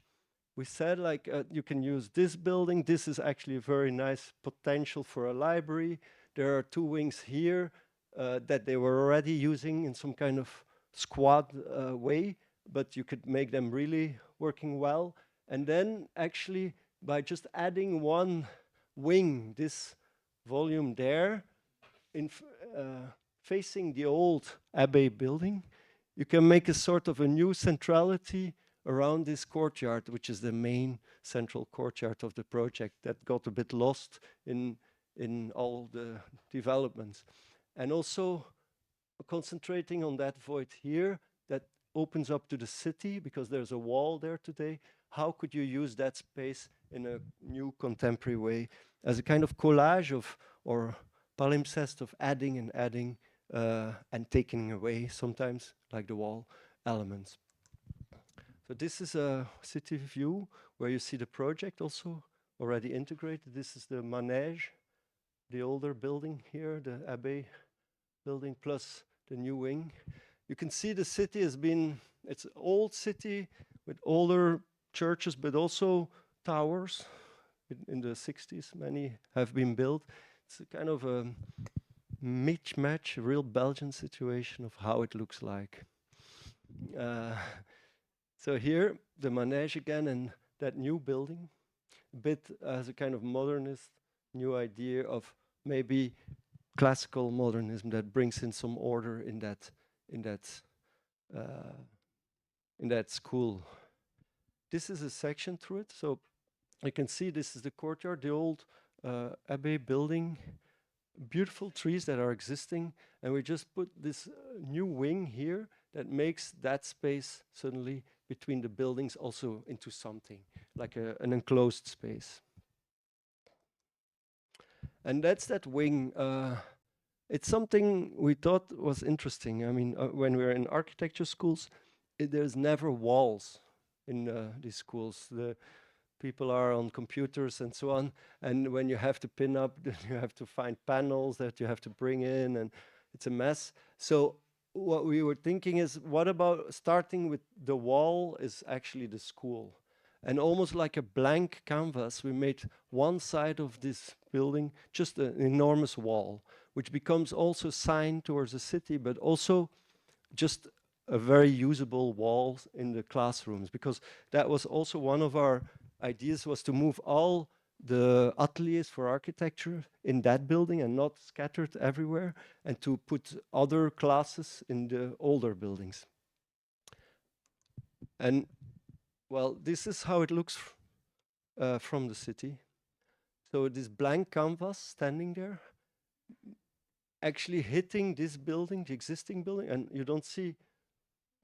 we said, like, you can use this building. This is actually a very nice potential for a library. There are two wings here that they were already using in some kind of squad way, but you could make them really working well. And then actually by just adding one wing, this volume there, in facing the old abbey building, you can make a sort of a new centrality around this courtyard, which is the main central courtyard of the project that got a bit lost in all the developments. And also concentrating on that void here that opens up to the city, because there's a wall there today. How could you use that space in a new contemporary way as a kind of collage of, or palimpsest of adding and adding and taking away sometimes, like the wall elements. So this is a city view where you see the project also already integrated. This is the manege, the older building here, the abbey building plus the new wing. You can see the city has been, it's an old city with older churches, but also towers. In the 60s, many have been built. It's a kind of a mismatch, a real Belgian situation of how it looks like. So here, the manege again, and that new building, a bit as a kind of modernist new idea of maybe classical modernism that brings in some order in that school. This is a section through it, so you can see this is the courtyard, the old abbey building, beautiful trees that are existing, and we just put this new wing here that makes that space suddenly between the buildings also into something like an enclosed space. And that's that wing. It's something we thought was interesting. I mean, when we're in architecture schools, there's never walls in these schools. The people are on computers and so on. And when you have to pin up, then you have to find panels that you have to bring in, and it's a mess. So what we were thinking is, what about starting with the wall is actually the school? And almost like a blank canvas, we made one side of this building just an enormous wall, which becomes also a sign towards the city, but also just a very usable wall in the classrooms, because that was also one of our ideas, was to move all the ateliers for architecture in that building and not scattered everywhere, and to put other classes in the older buildings. And well, this is how it looks from the city. So this blank canvas standing there, actually hitting this building, the existing building, and you don't see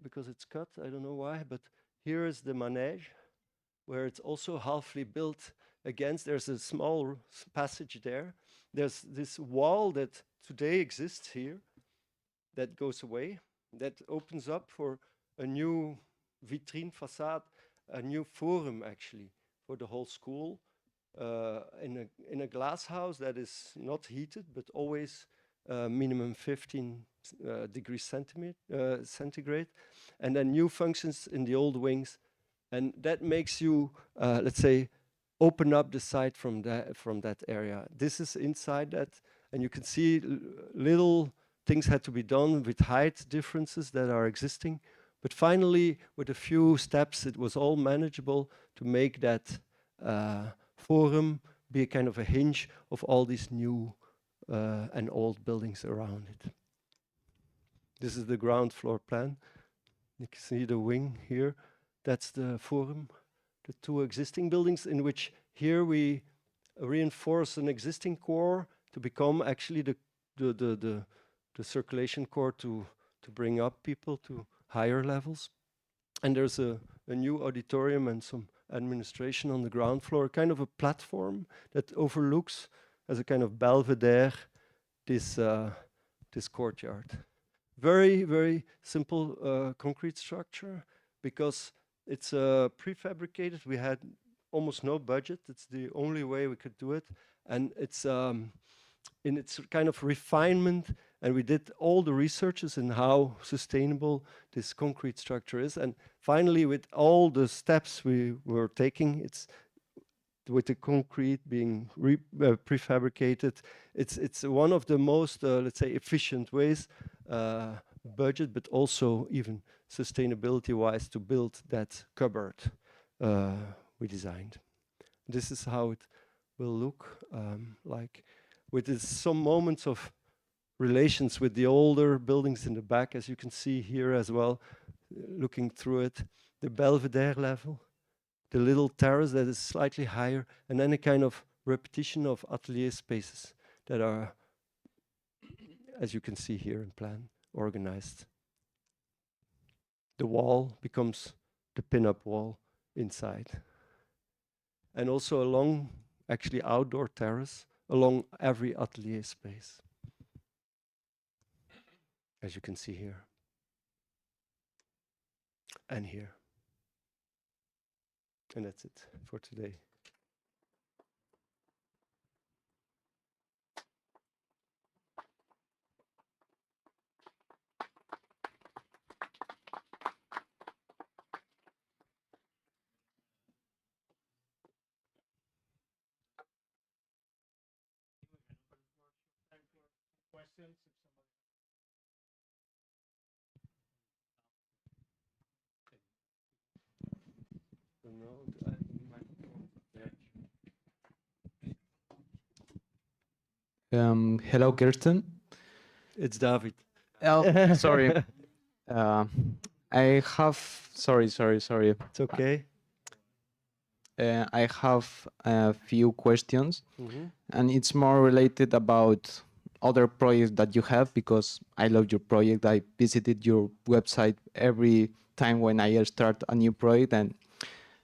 because it's cut, I don't know why, but here is the manège, where it's also halfly built against. There's a small passage there. There's this wall that today exists here that goes away, that opens up for a new vitrine facade, a new forum actually for the whole school, in a glass house that is not heated, but always minimum 15 degrees centigrade, and then new functions in the old wings. And that makes you, let's say, open up the site from that area. This is inside that, and you can see little things had to be done with height differences that are existing. But finally, with a few steps, it was all manageable to make that forum be a kind of a hinge of all these new and old buildings around it. This is the ground floor plan. You can see the wing here. That's the forum, the two existing buildings, in which here we reinforce an existing core to become actually the circulation core to bring up people to higher levels. And there's a new auditorium and some administration on the ground floor, kind of a platform that overlooks as a kind of belvedere this courtyard. Very, very simple concrete structure, because it's prefabricated. We had almost no budget. It's the only way we could do it. And it's in its kind of refinement, and we did all the researches in how sustainable this concrete structure is. And finally, with all the steps we were taking, it's with the concrete being prefabricated, it's one of the most, let's say, efficient ways, budget, but also even sustainability-wise, to build that cupboard we designed. This is how it will look like, with some moments of relations with the older buildings in the back, as you can see here as well, looking through it, the belvedere level, the little terrace that is slightly higher, and then a kind of repetition of atelier spaces that are, as you can see here in plan, organized. The wall becomes the pin-up wall inside. And also a long, actually outdoor terrace along every atelier space, as you can see here and here. And that's it for today. Questions? Hello, Kirsten. It's David. Oh, sorry. I have, sorry. It's okay. I have a few questions, Mm-hmm. and it's more related about other projects that you have, because I love your project. I visited your website every time when I start a new project, and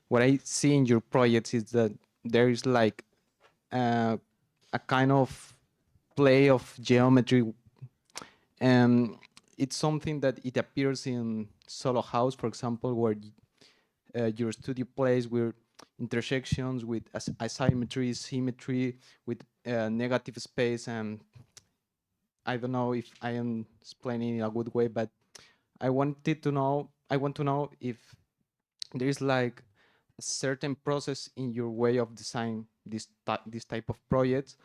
what I see in your projects is that there is like a kind of play of geometry. It's something that it appears in Solo House, for example, where your studio plays with intersections, with asymmetry, symmetry, with negative space. And I don't know if I am explaining in a good way, but I want to know if there is like a certain process in your way of design this type of projects,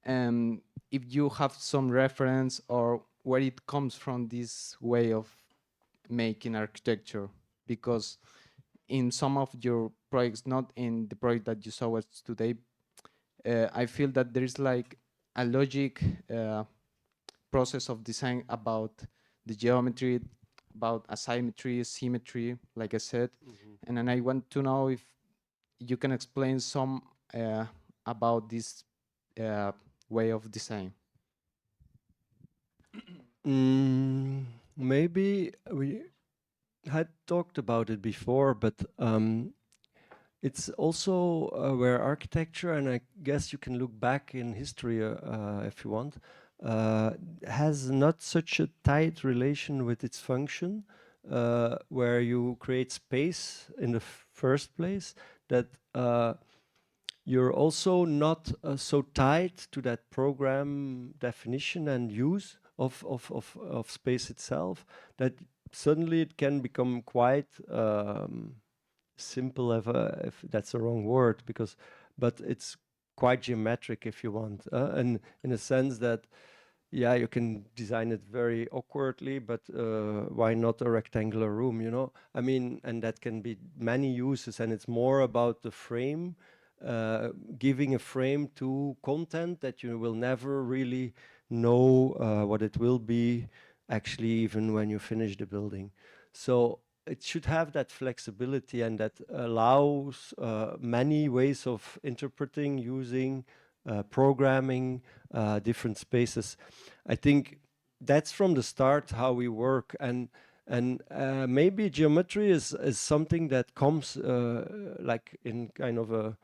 and if you have some reference or where it comes from, this way of making architecture. Because in some of your projects, not in the project that you saw us today, I feel that there is like a logic process of design about the geometry, about asymmetry, symmetry, like I said. And then I want to know if you can explain some about this way of design. Maybe we had talked about it before, but it's also where architecture, and I guess you can look back in history if you want, has not such a tight relation with its function, where you create space in the first place, that you're also not so tied to that program definition and use of space itself, that suddenly it can become quite simple, if that's the wrong word, but it's quite geometric if you want, and in a sense that, yeah, you can design it very awkwardly, but why not a rectangular room, you know? I mean, and that can be many uses, and it's more about the frame, giving a frame to content that you will never really know what it will be actually, even when you finish the building. So it should have that flexibility, and that allows many ways of interpreting, using, programming different spaces. I think that's from the start how we work, and maybe geometry is something that comes like in kind of a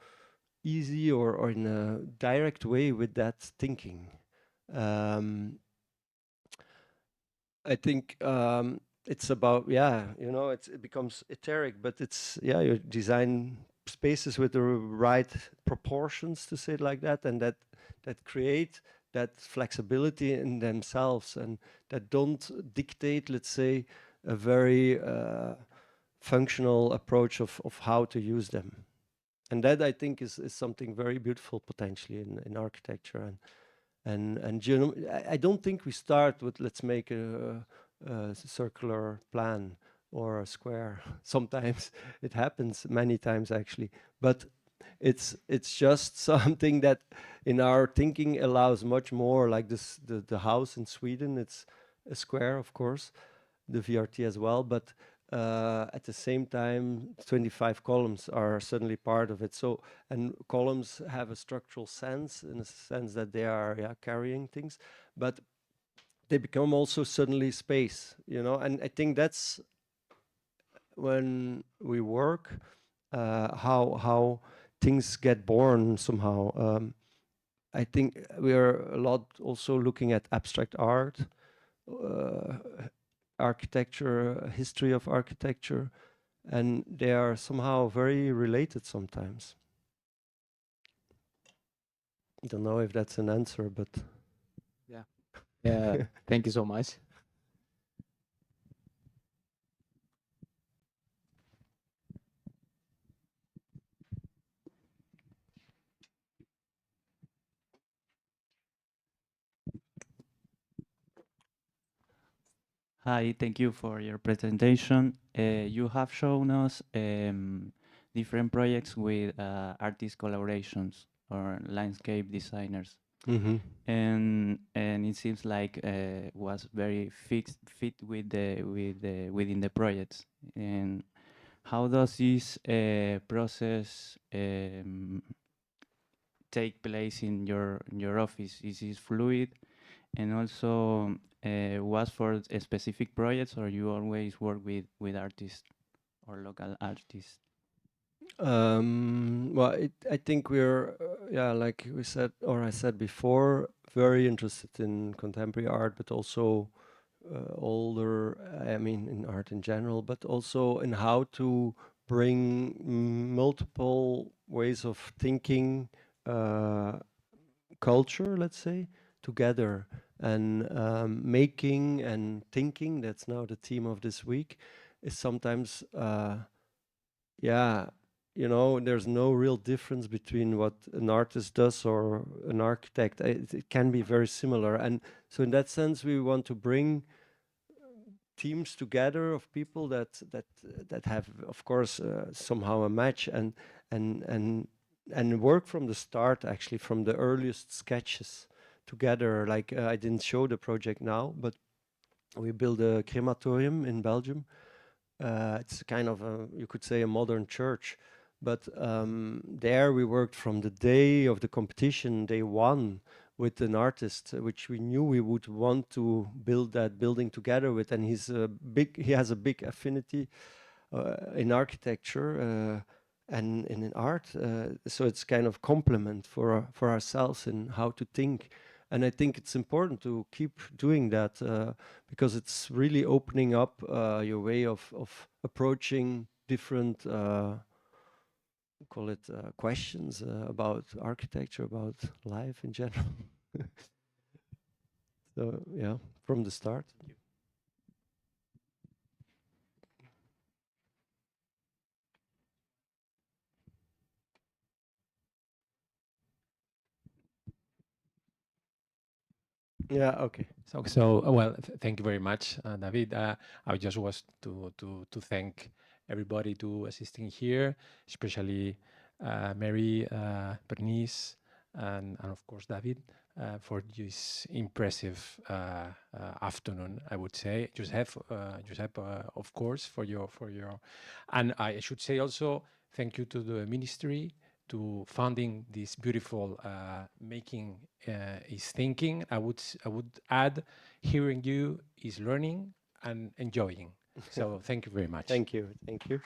easy or in a direct way with that thinking. I think it's about, yeah, you know, it becomes etheric, but it's, yeah, you design spaces with the right proportions, to say it like that, and that create that flexibility in themselves, and that don't dictate, let's say, a very functional approach of how to use them. And that, I think, is something very beautiful potentially in architecture. And I don't think we start with, let's make a circular plan or a square. Sometimes it happens, many times actually, but it's just something that in our thinking allows much more. Like this, the house in Sweden, it's a square, of course, the VRT as well, but at the same time 25 columns are suddenly part of it. So, and columns have a structural sense, in a sense that they are, yeah, carrying things, but they become also suddenly space, you know. And I think that's when we work, how things get born somehow. I think we are a lot also looking at abstract art, architecture, history of architecture, and they are somehow very related sometimes. I don't know if that's an answer, but Yeah. Thank you so much. Hi, thank you for your presentation. You have shown us different projects with artist collaborations or landscape designers, and it seems like was very fit with within the projects. And how does this process take place in your office? Is it fluid? And also, was for specific projects, or you always work with artists or local artists? Well, I think we're, yeah, like we said, or I said before, very interested in contemporary art, but also older, I mean, in art in general, but also in how to bring multiple ways of thinking, culture, let's say, together. And making and thinking, that's now the theme of this week, is sometimes, yeah, you know, there's no real difference between what an artist does or an architect. It can be very similar. And so in that sense, we want to bring teams together of people that have, of course, somehow a match, and and work from the start, actually, from the earliest sketches together. Like I didn't show the project now, but we built a crematorium in Belgium. It's kind of a, you could say, a modern church. But there we worked from the day of the competition, day one, with an artist, which we knew we would want to build that building together with. And he has a big affinity in architecture and in art. So it's kind of complement for ourselves in how to think. And I think it's important to keep doing that because it's really opening up your way of approaching different call it questions about architecture, about life in general. So yeah, from the start. Yeah, okay. Well, thank you very much, David. I just was to thank everybody to assisting here, especially Mary, Bernice, and of course David for this impressive afternoon. I would say Josep, of course, for your, and I should say also thank you to the ministry to funding this beautiful making is thinking. I would add, hearing you is learning and enjoying. So thank you very much. Thank you. Thank you.